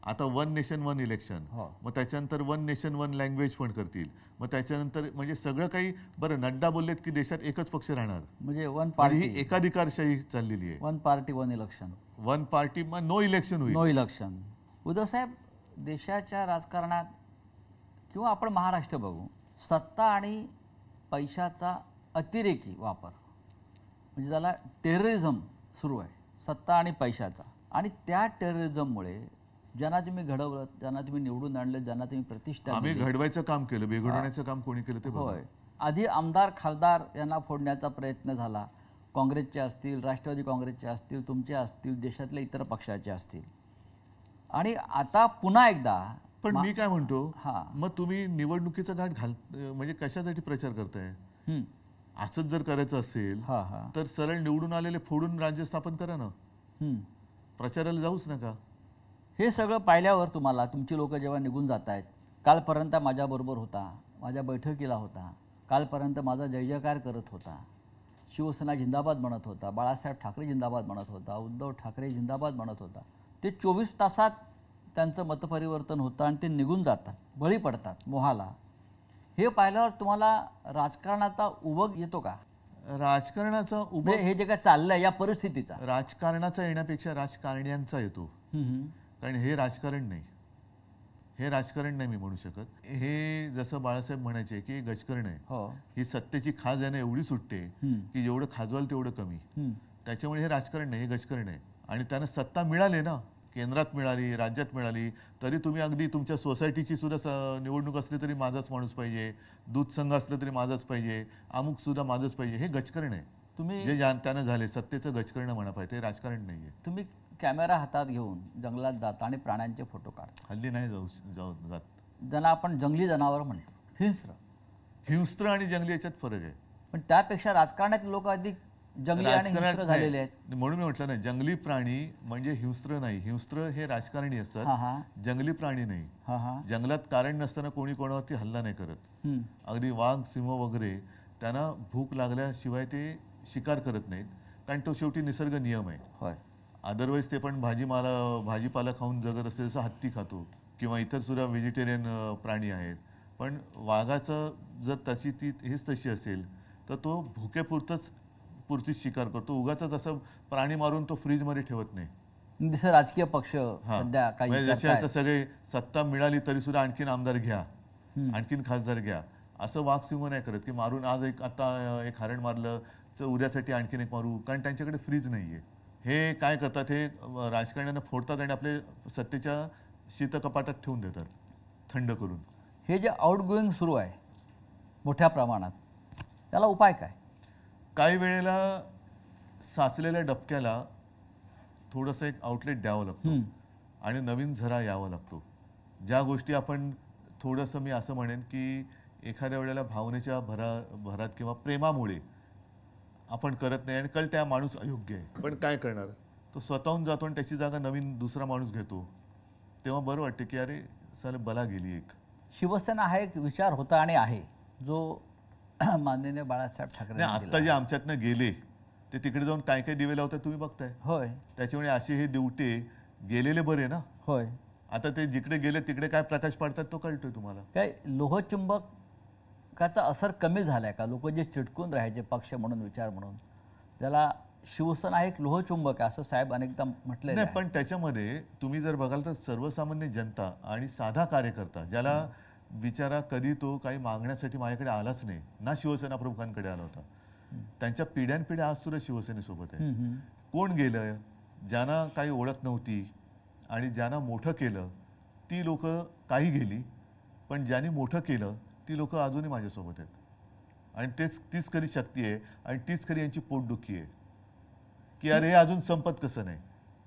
आता 1 नेशन 1 इलेक्शन, मग त्याच्यानंतर 1 नेशन 1 लँग्वेज पण करतील. मग त्याच्यानंतर म्हणजे सगळं काही. बरं, नड्डा बोललेत की देशात एकच पक्ष राहणार, म्हणजे 1 पार्टी, ही एकाधिकारशाही चाललेली आहे. 1 पार्टी 1 इलेक्शन, 1 पार्टी मग नो इलेक्शन होईल. No election. उद्धव साहेब, देशाच्या राजकारणात किंवा आपण महाराष्ट्र बघू, सत्ता आणि पैशाचा अतिरेकी वापर म्हणजे ज्याला टेररिझम सुरू आहे, सत्ता आणि पैशाचा. आणि त्या टेररिझममुळे ज्यांना तुम्ही घडवलं, ज्यांना तुम्ही निवडून आणलं, ज्यांना तुम्ही प्रतिष्ठा आम्ही घडवायचं काम केलं, बेघडवण्याचं काम कोणी केलं ते होय. आधी आमदार खासदार यांना फोडण्याचा प्रयत्न झाला. काँग्रेसचे असतील, राष्ट्रवादी काँग्रेसचे असतील, तुमचे असतील, देशातल्या इतर पक्षाचे असतील. आणि आता पुन्हा एकदा. पण मी काय म्हणतो, मग तुम्ही निवडणुकीचा घाट म्हणजे कशासाठी प्रचार करताय? असंच जर करायचं असेल तर सरळ निवडून आलेले फोडून राज्य स्थापन करा ना. प्रचाराला जाऊच नका. हे सगळं पाहिल्यावर तुम्हाला तुमची लोक जेव्हा निघून जात आहेत, कालपर्यंत माझ्याबरोबर होता, माझ्या बैठकीला होता, कालपर्यंत माझा जय जयकार करत होता, शिवसेना जिंदाबाद म्हणत होता, बाळासाहेब ठाकरे जिंदाबाद म्हणत होता, उद्धव ठाकरे जिंदाबाद म्हणत होता, ते 24 तासात त्यांचं मतपरिवर्तन होतं आणि ते निघून जातात, बळी पडतात मोहाला. हे पाहिल्यावर तुम्हाला राजकारणाचा उबग येतो का? राजकारणाचा उबग, हे जे काय चाललंय या परिस्थितीचा, राजकारणाचा येण्यापेक्षा राजकारण्यांचा येतो. कारण हे राजकारण नाही, हे राजकारण नाही मी म्हणू शकत. हे जसं बाळासाहेब म्हणायचे की गजकरण आहे, ही सत्तेची खाज यानं एवढी सुटते की जेवढं खाजवाल तेवढं कमी. त्याच्यामुळे हे राजकारण नाही, हे गजकरण आहे. आणि त्यांना सत्ता मिळाली ना, केंद्रात मिळाली, राज्यात मिळाली, तरी तुम्ही अगदी तुमच्या सोसायटीची सुद्धा निवडणूक असली तरी माझाच माणूस पाहिजे, दूध संघ असलं तरी माझाच पाहिजे, अमुक सुद्धा माझंच पाहिजे. हे गजकरण आहे. तुम्ही जे त्यानं झाले सत्तेचं गजकरण म्हणा पाहिजे, ते राजकारण नाहीये. तुम्ही कॅमेरा हातात घेऊन जंगलात जाता आणि प्राण्यांचे फोटो काढता. हल्ली नाही जात. ज्यांना आपण जंगली जनावर म्हणतो, हिंस्त्र आणि जंगली याच्यात फरक आहे. पण त्यापेक्षा राजकारणातील लोक अधिक जंगली आणि हिंस्त्र झालेले आहेत. म्हणून मी म्हटलं ना, जंगली प्राणी म्हणजे हिंस्त्र नाही. हिंस्त्र हे राजकारणी असतात, जंगली प्राणी नाही. जंगलात कारण नसताना कोणी कोणावरती हल्ला नाही करत. अगदी वाघ, सिंह वगैरे त्यांना भूक लागल्याशिवाय ते शिकार करत नाहीत, कारण तो शेवटी निसर्ग नियम आहे. अदरवाईज ते पण भाजीपाला खाऊन जगत असते, जसं हत्ती खातो किंवा इतर सुद्धा व्हेजिटेरियन प्राणी आहेत. पण वाघाचं जर हेच तशी असेल तर तो पुरतीच शिकार करतो. उगाच असं प्राणी मारून तो फ्रीजमध्ये ठेवत नाही. जसं राजकीय पक्ष सध्या काही म्हणजे जसे करतायत. आता सगळे सत्ता मिळाली तरी सुद्धा आणखीन आमदार घ्या, आणखीन खासदार घ्या, असं वाघ सिंह नाही करत की मारून आज आता एक हरण मारलं तर उद्यासाठी आणखीन एक मारू, कारण त्यांच्याकडे फ्रीज नाहीये. हे काय करतात, हे राजकारण्यांना फोडतात आणि आपले सत्तेच्या शीतकपाटात ठेवून देतात थंड करून. हे जे आउटगोईंग सुरू आहे मोठ्या प्रमाणात, त्याला उपाय काय? काही वेळेला साचलेल्या डबक्याला थोडंसं एक आउटलेट द्यावं लागतं आणि नवीन झरा यावा लागतो. ज्या गोष्टी आपण थोडंसं, मी असं म्हणेन की एखाद्या वेळेला भावनेच्या भरात किंवा प्रेमामुळे आपण करत नाही आणि कळतं हा माणूस अयोग्य आहे, पण काय करणार, तो स्वतःहून जातो आणि त्याची जागा नवीन दुसरा माणूस घेतो. तेव्हा बरं वाटतं की अरे साले बला गेली एक. शिवसेना हा एक विचार होता आणि आहे जो माननीय बाळासाहेब ठाकरे. आत्ता जे आमच्यातनं गेले ते तिकडे जाऊन काय काय दिवे लावतात तुम्ही बघताय. होय, त्याच्यामुळे असे हे दिवटे गेलेले बरे ना. होय, आता ते जिकडे गेले तिकडे काय प्रकाश पडतात तो कळतोय तुम्हाला. काय लोहचुंबकाचा असर कमी झालाय का? लोक जे चिटकून राहायचे पक्ष म्हणून, विचार म्हणून, त्याला शिवसेना एक लोहचुंबक आहे असं साहेब अनेकदा म्हटले नाही. पण त्याच्यामध्ये तुम्ही जर बघाल तर सर्वसामान्य जनता आणि साधा कार्यकर्ता, ज्याला बिचारा कधी तो काही मागण्यासाठी माझ्याकडे आलाच नाही ना, शिवसेना प्रमुखांकडे आला होता, त्यांच्या पिढ्यानपिढ्या आज सुद्धा शिवसेनेसोबत आहे. कोण गेलं, ज्यांना काही ओळख नव्हती आणि ज्यांना मोठं केलं ती लोक काही गेली, पण ज्यांनी मोठं केलं ती लोक अजूनही माझ्यासोबत आहेत. आणि तीच खरी शक्ती आहे आणि तीच खरी यांची पोटदुखी आहे की अरे हे अजून संपत कसं नाही.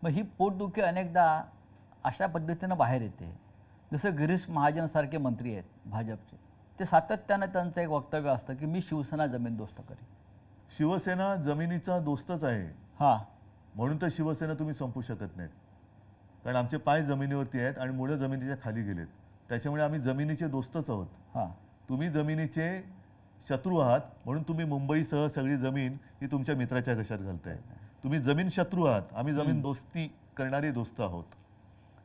मग ही पोटदुखी अनेकदा अशा पद्धतीनं बाहेर येते. जसं गिरीश महाजनसारखे मंत्री आहेत भाजपचे, ते सातत्यानं त्यांचं एक वक्तव्य असतं की मी शिवसेना जमीन दोस्त करेन. शिवसेना जमिनीचा दोस्तच आहे. हां, म्हणून तर शिवसेना तुम्ही संपू शकत नाहीत, कारण आमचे पाय जमिनीवरती आहेत आणि मुळे जमिनीच्या खाली गेलेत. त्याच्यामुळे आम्ही जमिनीचे दोस्तच आहोत. हां, तुम्ही जमिनीचे शत्रू आहात, म्हणून तुम्ही मुंबईसह सगळी जमीन ही तुमच्या मित्राच्या घशात घालताय. तुम्ही जमीन शत्रू आहात, आम्ही जमीन दोस्ती करणारे दोस्त आहोत.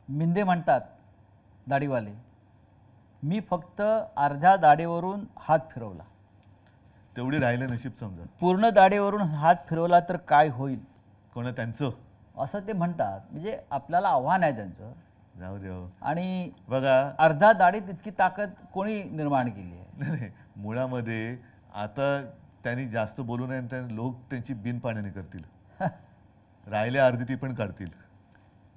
मिंदे म्हणतात दाढीवाले, मी फक्त अर्ध्या दाढीवरून हात फिरवला, तेवढी राहिले नशीब समजा. पूर्ण दाढीवरून हात फिरवला तर काय होईल, कोणा त्यांचं असं ते म्हणतात. म्हणजे आपल्याला आव्हान आहे त्यांचं. जाऊ दे. आणि बघा, अर्धा दाढीत इतकी ताकद कोणी निर्माण केली आहे? नाही, मुळामध्ये आता त्यांनी जास्त बोलू नये, आणि लोक त्यांची बिनपाण्याने करतील. राहिल्या अर्धी ती पण काढतील.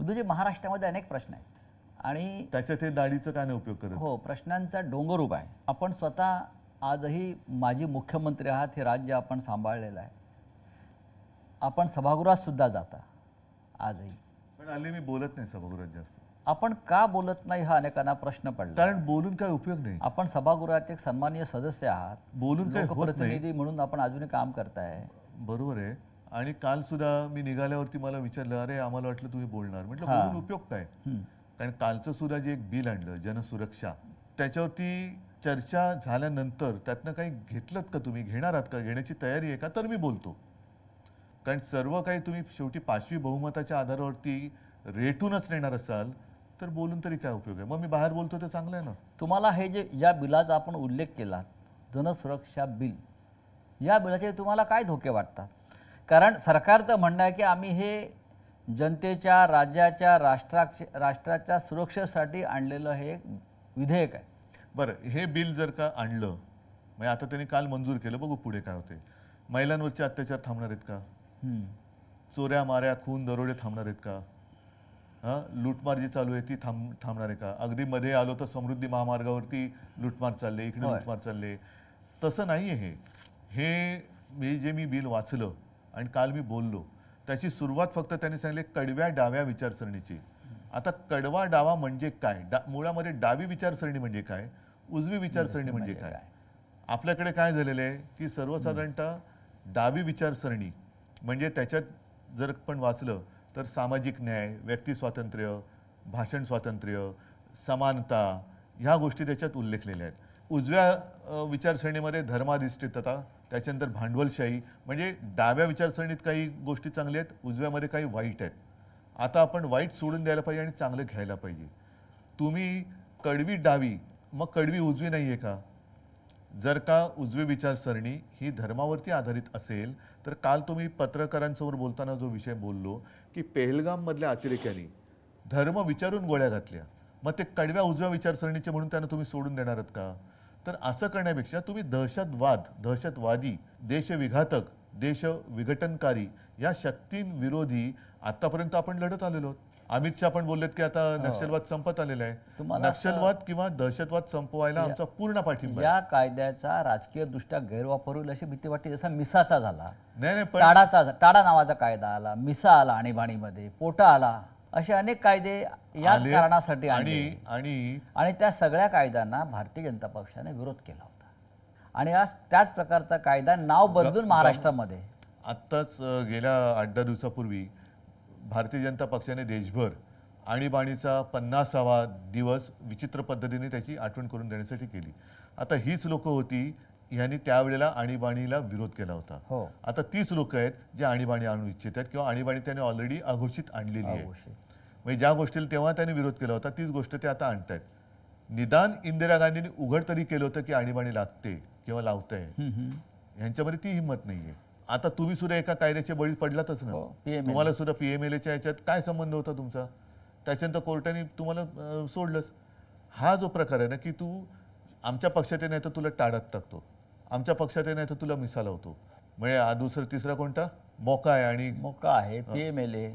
उद्धवजी, महाराष्ट्रामध्ये अनेक प्रश्न आहेत आणि त्याच्यात हे दाढीचं काय नाही उपयोग करत. हो, प्रश्नांचा डोंगर उभा आहे. आपण स्वतः आजही माजी मुख्यमंत्री आहात, हे राज्य आपण सांभाळलेलं आहे. आपण सभागृहात सुद्धा जाता आजही, पण हल्ली मी बोलत नाही सभागृहात जास्त. आपण का बोलत नाही हा अनेकांना प्रश्न पडला. कारण बोलून काय उपयोग नाही. आपण सभागृहाचे एक सन्माननीय सदस्य आहात, बोलून काय होत नाही. लोकप्रतिनिधी म्हणून आपण अजूनही काम करताय. बरोबर आहे. आणि काल सुद्धा मी निघाल्यावरती मला विचारलं, अरे आम्हाला वाटलं तुम्ही बोलणार. म्हटलं बोलून उपयोग काय. कारण कालचं सुद्धा जे एक बिल आणलं जनसुरक्षा, त्याच्यावरती चर्चा झाल्यानंतर त्यातनं काही घेतलं का, तुम्ही घेणार आहात का, घेण्याची तयारी आहे का, तर मी बोलतो. कारण सर्व काही तुम्ही शेवटी 5वी बहुमताच्या आधारावरती रेटूनच नेणार असाल तर बोलून तरी काय उपयोग आहे. मग मी बाहेर बोलतो ते चांगलं आहे ना. तुम्हाला हे जे ज्या बिलाचा आपण उल्लेख केला, जनसुरक्षा बिल, या बिलाचे तुम्हाला काय धोके वाटतात? कारण सरकारचं म्हणणं आहे की आम्ही हे जनतेच्या, राज्याच्या, राष्ट्राच्या सुरक्षेसाठी आणलेलं हे एक विधेयक आहे. बरं, हे बिल जर का आणलं, म्हणजे आता त्यांनी काल मंजूर केलं, बघू पुढे काय होते. महिलांवरचे अत्याचार थांबणार आहेत का? चोऱ्या माऱ्या, खून, दरोडे थांबणार आहेत का? लूटमार जी चालू आहे ती थांबणार आहे का? अगदी मध्ये आलो तर समृद्धी महामार्गावरती लूटमार चालले, इकडे लूटमार चालले. तसं नाही आहे हे. जे मी बिल वाचलं आणि काल मी बोललो, त्याची सुरुवात फक्त त्यांनी सांगितले कडव्या डाव्या विचारसरणीची. आता कडवा डावा म्हणजे काय? मुळामध्ये डावी विचारसरणी म्हणजे काय, उजवी विचारसरणी म्हणजे काय? आपल्याकडे काय झालेलं आहे की सर्वसाधारणतः डावी विचारसरणी म्हणजे त्याच्यात जर पण वाचलं तर सामाजिक न्याय, व्यक्ती स्वातंत्र्य, भाषण स्वातंत्र्य, समानता, ह्या गोष्टी त्याच्यात उल्लेखलेल्या आहेत. उजव्या विचारसरणीमध्ये धर्माधिष्ठितता, त्याच्यानंतर भांडवलशाही. म्हणजे डाव्या विचारसरणीत काही गोष्टी चांगल्या आहेत, उजव्यामध्ये काही वाईट आहेत. आता आपण वाईट सोडून द्यायला पाहिजे आणि चांगलं घ्यायला पाहिजे. तुम्ही कडवी डावी मग कडवी उजवी नाही आहे का? जर का उजवी विचारसरणी ही धर्मावरती आधारित असेल तर काल तुम्ही पत्रकारांसमोर बोलताना जो विषय बोललो की पेहलगाममधल्या अतिरेक्यांनी धर्म विचारून गोळ्या घातल्या, मग ते कडव्या उजव्या विचारसरणीचे म्हणून त्यांना तुम्ही सोडून देणार आहात का? तर असं करण्यापेक्षा तुम्ही दहशतवादी, देशविघातक, देश विघटनकारी या शक्तींविरोधी आतापर्यंत आपण लढत आलेलो आहोत. अमित शहा पण बोललेत की आता नक्षलवाद संपत आलेला आहे. नक्षलवाद किंवा दहशतवाद संपवायला आमचा पूर्ण पाठिंबा आहे. या कायद्याचा राजकीय दृष्ट्या गैरवापर होईल अशी भीती वाटते. जसा मिसाचा झाला, नाही पण टाडा नावाचा कायदा आला, मिसा आला आणीबाणीमध्ये, पोटा आला, असे अनेक कायदे याच कारणासाठी आणि आणि त्या सगळ्या कायद्यांना भारतीय जनता पक्षाने विरोध केला होता. आणि आज त्याच प्रकारचा कायदा नाव बदलून महाराष्ट्रामध्ये आत्ताच गेल्या 8-10 दिवसापूर्वी भारतीय जनता पक्षाने देशभर आणीबाणीचा 50वा दिवस विचित्र पद्धतीने त्याची आठवण करून देण्यासाठी केली. आता हीच लोक होती यांनी त्यावेळेला आणीबाणीला विरोध केला होता. आता तीच लोक आहेत जे आणीबाणी आणू इच्छित आहेत किंवा आणीबाणी त्यांनी ऑलरेडी अघोषित आणलेली आहे. म्हणजे ज्या गोष्टीला तेव्हा त्यांनी विरोध केला होता तीच गोष्ट ते आता आणतायत. निदान इंदिरा गांधींनी उघड तरी केलं होतं की आणीबाणी लागते किंवा लावतंय, यांच्यामध्ये ती हिंमत नाहीये. आता तुम्ही सुद्धा एका कायद्याचे बळी पडलातच ना. तुम्हाला सुद्धा PMLAच्या याच्यात काय संबंध होता तुमचा? त्याच्यानंतर कोर्टाने तुम्हाला सोडलंच. हा जो प्रकार आहे ना की तू आमच्या पक्षात नाही तर तुला टाळत टाकतो, आमच्या पक्षात नाही तर तुला मिसा लावतो, म्हणजे दुसरा तिसरा कोणता मोका आहे आणि मोका आहे PMLA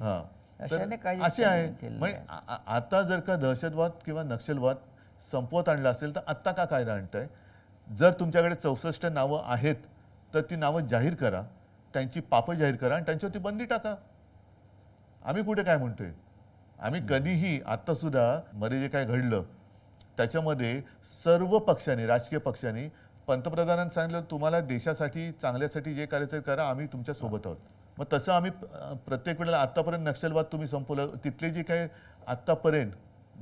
असे आहे. म्हणजे आता जर का दहशतवाद किंवा नक्षलवाद संपवत आणला असेल तर आत्ता का कायदा आणताय? जर तुमच्याकडे 64 नावं आहेत तर ती नावं जाहीर करा, त्यांची पापं जाहीर करा आणि त्यांच्यावरती बंदी टाका. आम्ही कुठे काय म्हणतोय? आम्ही कधीही आत्ता सुद्धा मध्ये जे काय घडलं त्याच्यामध्ये सर्व पक्षांनी, राजकीय पक्षांनी पंतप्रधानांनी सांगितलं तुम्हाला देशासाठी चांगल्यासाठी जे करायचं करा, आम्ही तुमच्या सोबत आहोत. मग तसं आम्ही प्रत्येक वेळेला आत्तापर्यंत नक्षलवाद तुम्ही संपवलं. तिथले जे काही आत्तापर्यंत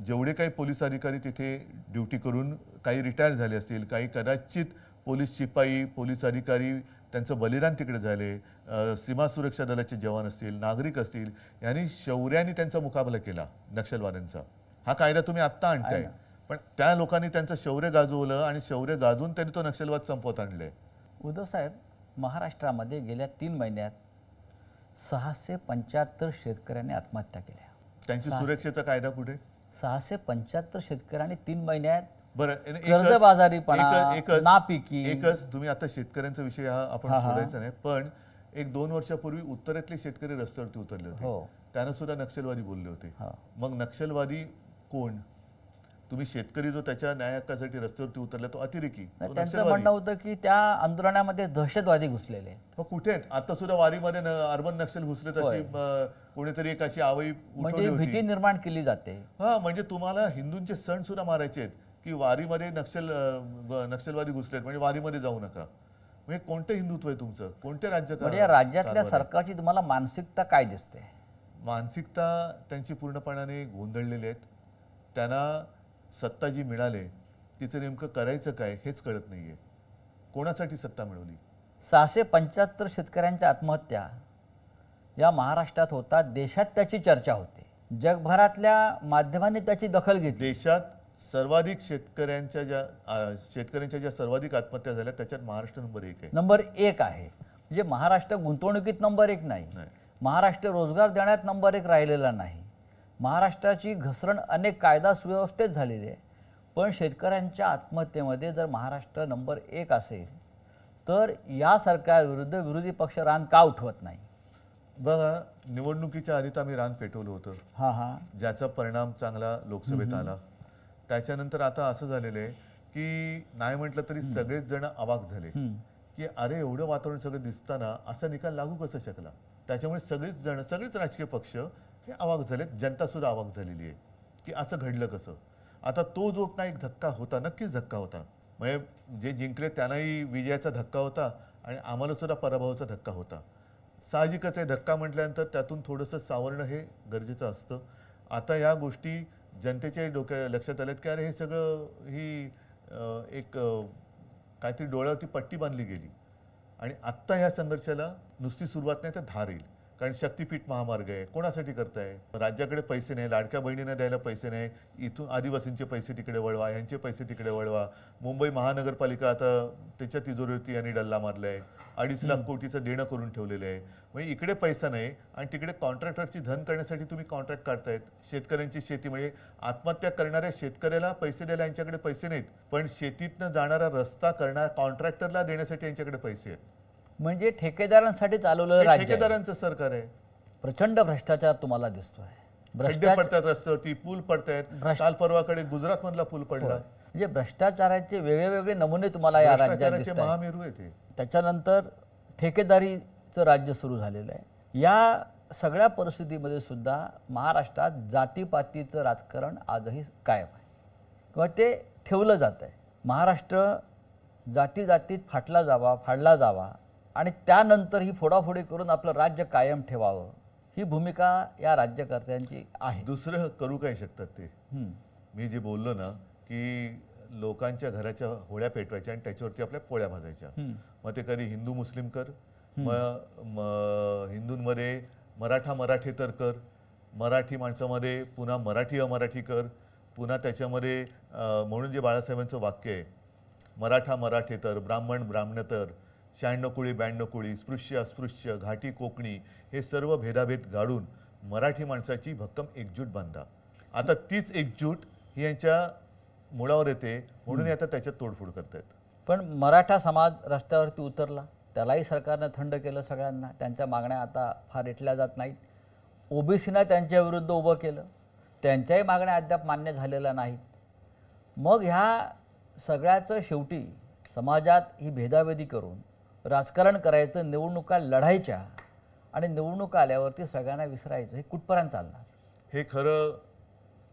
जेवढे काही पोलीस अधिकारी तिथे ड्युटी करून काही रिटायर झाले असतील, काही कदाचित पोलीस शिपाई, पोलीस अधिकारी त्यांचं बलिदान तिकडे झाले, सीमा सुरक्षा दलाचे जवान असतील, नागरिक असतील, यांनी शौर्याने त्यांचा मुकाबला केला नक्षलवाद्यांचा. हा कायदा तुम्ही आत्ता आणताय, पण त्या लोकांनी त्यांचं शौर्य गाजवलं आणि शौर्य गाजवून त्यांनी तो नक्षलवाद संपवत आणले. उद्धव साहेब, महाराष्ट्रामध्ये गेल्या 3 महिन्यात 675 शेतकऱ्यांनी आत्महत्या केल्या. त्यांची सुरक्षेचा कायदा कुठे? 675 शेतकऱ्यांनी 3 महिन्यात कर्जबाजारीपणा, नापिकी. एकच तुम्ही आता शेतकऱ्यांचा विषय हा आपण सोडायचा नाही, पण 1-2 वर्षापूर्वी उत्तरेतले शेतकरी रस्त्यावरती उतरले होते, त्यांना सुद्धा नक्षलवादी बोलले होते. मग नक्षलवादी कोण? तुम्ही शेतकरी जो त्याच्या न्याय हक्कासाठी रस्त्यावरती उतरला तो अतिरेकी. त्यांचं म्हणणं होतं की त्या आंदोलनामध्ये दहशतवादी घुसलेले. कुठे आहेत? आता सुद्धा वारीमध्ये अर्बन नक्षल घुसले, तशी कोणीतरी एक अशी आवई म्हणजे भीती निर्माण केली जाते. म्हणजे तुम्हाला हिंदूंचे सण सुद्धा मारायचे आहेत की वारीमध्ये नक्षलवादी घुसलेत म्हणजे वारीमध्ये जाऊ नका. म्हणजे कोणतं हिंदुत्व आहे तुमचं? कोणते राज्य? म्हणजे राज्यातल्या सरकारची तुम्हाला मानसिकता काय दिसते? मानसिकता त्यांची पूर्णपणाने गोंधळलेली आहेत. त्यांना सत्ता जी मिळाली तिचं नेमकं करायचं काय हेच कळत नाहीये. कोणासाठी सत्ता मिळवली? 675 शेतकऱ्यांच्या आत्महत्या या महाराष्ट्रात होतात. देशात त्याची चर्चा होते, जगभरातल्या माध्यमांनी त्याची दखल घेतली. देशात सर्वाधिक शेतकऱ्यांच्या ज्या सर्वाधिक आत्महत्या झाल्या त्याच्यात महाराष्ट्र नंबर 1 आहे. नंबर 1 आहे. म्हणजे महाराष्ट्र गुंतवणुकीत नंबर 1 नाही, महाराष्ट्र रोजगार देण्यात नंबर 1 राहिलेला नाही. महाराष्ट्राची घसरण अनेक कायदा सुव्यवस्थेत झालेली आहे, पण शेतकऱ्यांच्या आत्महत्येमध्ये जर महाराष्ट्र नंबर 1 असेल तर या सरकारविरुद्ध विरोधी पक्ष रान का उठवत नाही? बघा, निवडणुकीच्या आधी तर आम्ही रान पेटवलं होतं, ज्याचा परिणाम चांगला लोकसभेत आला. त्याच्यानंतर आता असं झालेलं आहे की नाही म्हटलं तरी सगळेच जण अवाक झाले की अरे एवढं वातावरण सगळं दिसताना असा निकाल लागू कसा शकला. त्याच्यामुळे सगळेच राजकीय पक्ष हे अवाक झालेत, जनता सुद्धा अवाक झालेली आहे की असं घडलं कसं. आता तो जो काही धक्का होता, नक्कीच धक्का होता. म्हणजे जे जिंकले त्यांनाही विजयाचा धक्का होता आणि आम्हाला सुद्धा पराभवाचा धक्का होता. साहजिकच आहे, धक्का म्हटल्यानंतर त्यातून थोडंसं सावरणं हे गरजेचं असतं. आता या गोष्टी जनतेच्या लक्षात आल्यात की अरे हे सगळं ही एक काहीतरी डोळ्यावरती पट्टी बांधली गेली आणि आत्ता ह्या संघर्षाला नुसती सुरुवात नाही तर धार येईल. कारण शक्तीपीठ महामार्ग आहे, कोणासाठी करताय? राज्याकडे पैसे नाही, लाडक्या बहिणींना द्यायला पैसे नाही, इथून आदिवासींचे पैसे तिकडे वळवा, यांचे पैसे तिकडे वळवा. मुंबई महानगरपालिका आता त्याच्या तिजोरीवरती यांनी डल्ला मारलाय, 2.5 लाख कोटीचं देणं करून ठेवलेलं आहे. म्हणजे इकडे पैसा नाही आणि तिकडे कॉन्ट्रॅक्टरची धन करण्यासाठी तुम्ही कॉन्ट्रॅक्ट काढतायत. शेतकऱ्यांची शेती म्हणजे आत्महत्या करणाऱ्या शेतकऱ्याला पैसे द्यायला यांच्याकडे पैसे नाहीत, पण शेतीतनं जाणारा रस्ता करणाऱ्या कॉन्ट्रॅक्टरला देण्यासाठी यांच्याकडे पैसे आहेत. म्हणजे ठेकेदारांसाठी चालवलेलं हे राज्य आहे. ठेकेदारांचं सरकार आहे. प्रचंड भ्रष्टाचार तुम्हाला दिसतोय. खड्डे पडतात रस्त्यावरती, पूल पडतायत. काल परवाकडे गुजरात मधला पूल पडला. म्हणजे भ्रष्टाचाराचे वेगळे वेगळे नमुने तुम्हाला या राज्यात भ्रष्टाचाराचे दिसतात. महामेरू आहे ते. त्याच्यानंतर ठेकेदारीचं राज्य सुरू झालेलं आहे. या सगळ्या परिस्थितीमध्ये सुद्धा महाराष्ट्रात जातीपातीचं राजकारण आजही कायम आहे किंवा ते ठेवलं जात आहे. महाराष्ट्र जातीत फाडला जावा आणि त्यानंतर ही फोडाफोडी करून आपलं राज्य कायम ठेवावं, ही भूमिका या राज्यकर्त्यांची आहे. दुसरं करू काय शकतात ते? मी जे बोललो ना की लोकांच्या घराच्या होळ्या पेटवायच्या आणि त्याच्यावरती आपल्या पोळ्या भाजायच्या. मग ते कधी हिंदू मुस्लिम कर, मग हिंदूंमध्ये मराठेतर कर, मराठी माणसामध्ये पुन्हा मराठी अमराठी कर, पुन्हा त्याच्यामध्ये म्हणून जे बाळासाहेबांचं वाक्य आहे, मराठेतर, ब्राह्मणेतर, 96 कुळी 92 कुळी, स्पृश्य अस्पृश्य, घाटी कोकणी, हे सर्व भेदाभेद गाडून मराठी माणसाची भक्कम एकजूट बांधा. आता तीच एकजूट ही यांच्या मुळावर येते म्हणून आता त्याच्यात तोडफोड करतायत. पण मराठा समाज रस्त्यावरती उतरला, त्यालाही सरकारनं थंड केलं सगळ्यांना. त्यांच्या मागण्या आता फार रेटल्या जात नाहीत. ओबीसीना त्यांच्या विरुद्ध उभं केलं, त्यांच्याही मागण्या अद्याप मान्य झालेल्या नाहीत. मग ह्या सगळ्याचं शेवटी समाजात ही भेदाभेदी करून राजकारण करायचं, निवडणुका लढायच्या आणि निवडणुका आल्यावरती सगळ्यांना विसरायचं, हे कुठपर्यंत चालणार? हे खरं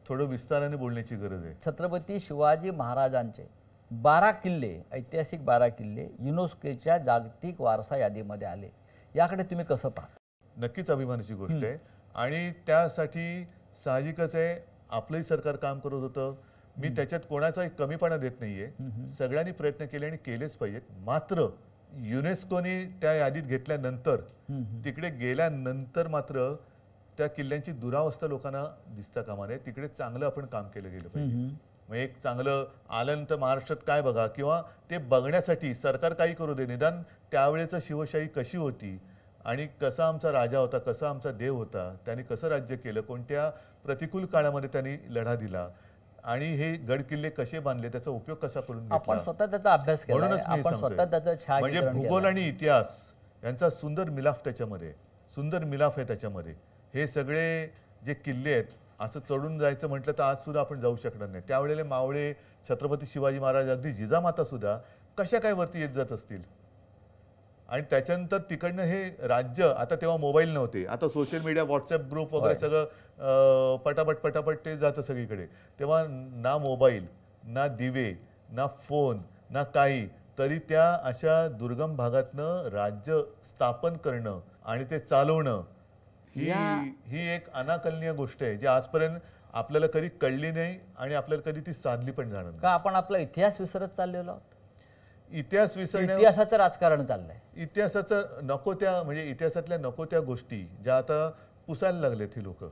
थोडं विस्ताराने बोलण्याची गरज आहे. छत्रपती शिवाजी महाराजांचे 12 किल्ले, ऐतिहासिक 12 किल्ले युनेस्कोच्या जागतिक वारसा यादीमध्ये आले. याकडे तुम्ही कसं पाहता? नक्कीच अभिमानाची गोष्ट आहे आणि त्यासाठी साहजिकच आहे आपलंही सरकार काम करत होतं. मी त्याच्यात कोणाचाही कमीपणा देत नाहीये. सगळ्यांनी प्रयत्न केले आणि केलेच पाहिजेत. मात्र युनेस्कोने त्या यादीत घेतल्यानंतर तिकडे गेल्यानंतर मात्र त्या किल्ल्यांची दुरावस्था लोकांना दिसता कामा नये. तिकडे चांगलं आपण काम केलं गेलं पाहिजे. मग एक चांगलं आल्यानंतर महाराष्ट्रात काय बघा किंवा ते बघण्यासाठी सरकार काही करू दे, निदान त्यावेळेचं शिवशाही कशी होती आणि कसा आमचा राजा होता, कसा आमचा देव होता, त्यांनी कसं राज्य केलं, कोणत्या प्रतिकूल काळामध्ये त्यांनी लढा दिला आणि हे गड किल्ले कसे बांधले, त्याचा उपयोग कसा करून घेतला. आपण स्वतः त्याचा अभ्यास केला, म्हणूनच मी आपण स्वतः त्याचं सांगतोय. म्हणजे छायाचित्रण भूगोल केलं. आणि इतिहास यांचा सुंदर मिलाफ त्याच्यामध्ये, सुंदर मिलाफ आहे त्याच्यामध्ये. हे सगळे जे किल्ले आहेत असं चढून जायचं म्हटलं तर आज सुद्धा आपण जाऊ शकणार नाही. त्यावेळेला मावळे, छत्रपती शिवाजी महाराज, अगदी जिजामाता सुद्धा कशा काय वरती येत जात असतील. आणि त्याच्यानंतर तिकडनं हे राज्य, आता तेव्हा मोबाईल नव्हते, आता सोशल मीडिया, व्हॉट्सअप ग्रुप वगैरे सगळं पटापट ते जातं सगळीकडे. तेव्हा ना मोबाईल, ना दिवे, ना फोन, ना काही, तरी त्या अशा दुर्गम भागातनं राज्य स्थापन करणं आणि ते चालवणं ही एक अनाकलनीय गोष्ट आहे जी आजपर्यंत आपल्याला कधी कळली नाही आणि आपल्याला कधी ती साधली पण जाणार नाही. का आपण आपला इतिहास विसरत चाललेलो आहोत? इतिहास विसरण्या, इतिहासाचं राजकारण चाललंय. इतिहासाचं नको त्या, म्हणजे इतिहासातल्या नको त्या गोष्टी ज्या आता पुसायला लागलेत. ही लोक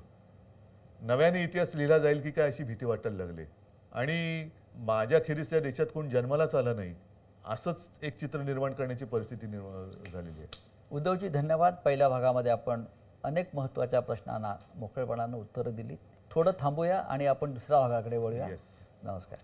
नव्याने इतिहास लिहिला जाईल की काय अशी भीती वाटायला लागले. आणि माझ्या खेरीस या देशात कोण जन्मालाच आला नाही असंच एक चित्र निर्माण करण्याची परिस्थिती निर्माण झालेली आहे. उद्धवजी धन्यवाद. पहिल्या भागामध्ये आपण अनेक महत्त्वाच्या प्रश्नांना मोकळेपणानं उत्तरं दिली. थोडं थांबूया आणि आपण दुसऱ्या भागाकडे वळूया. Yes. नमस्कार.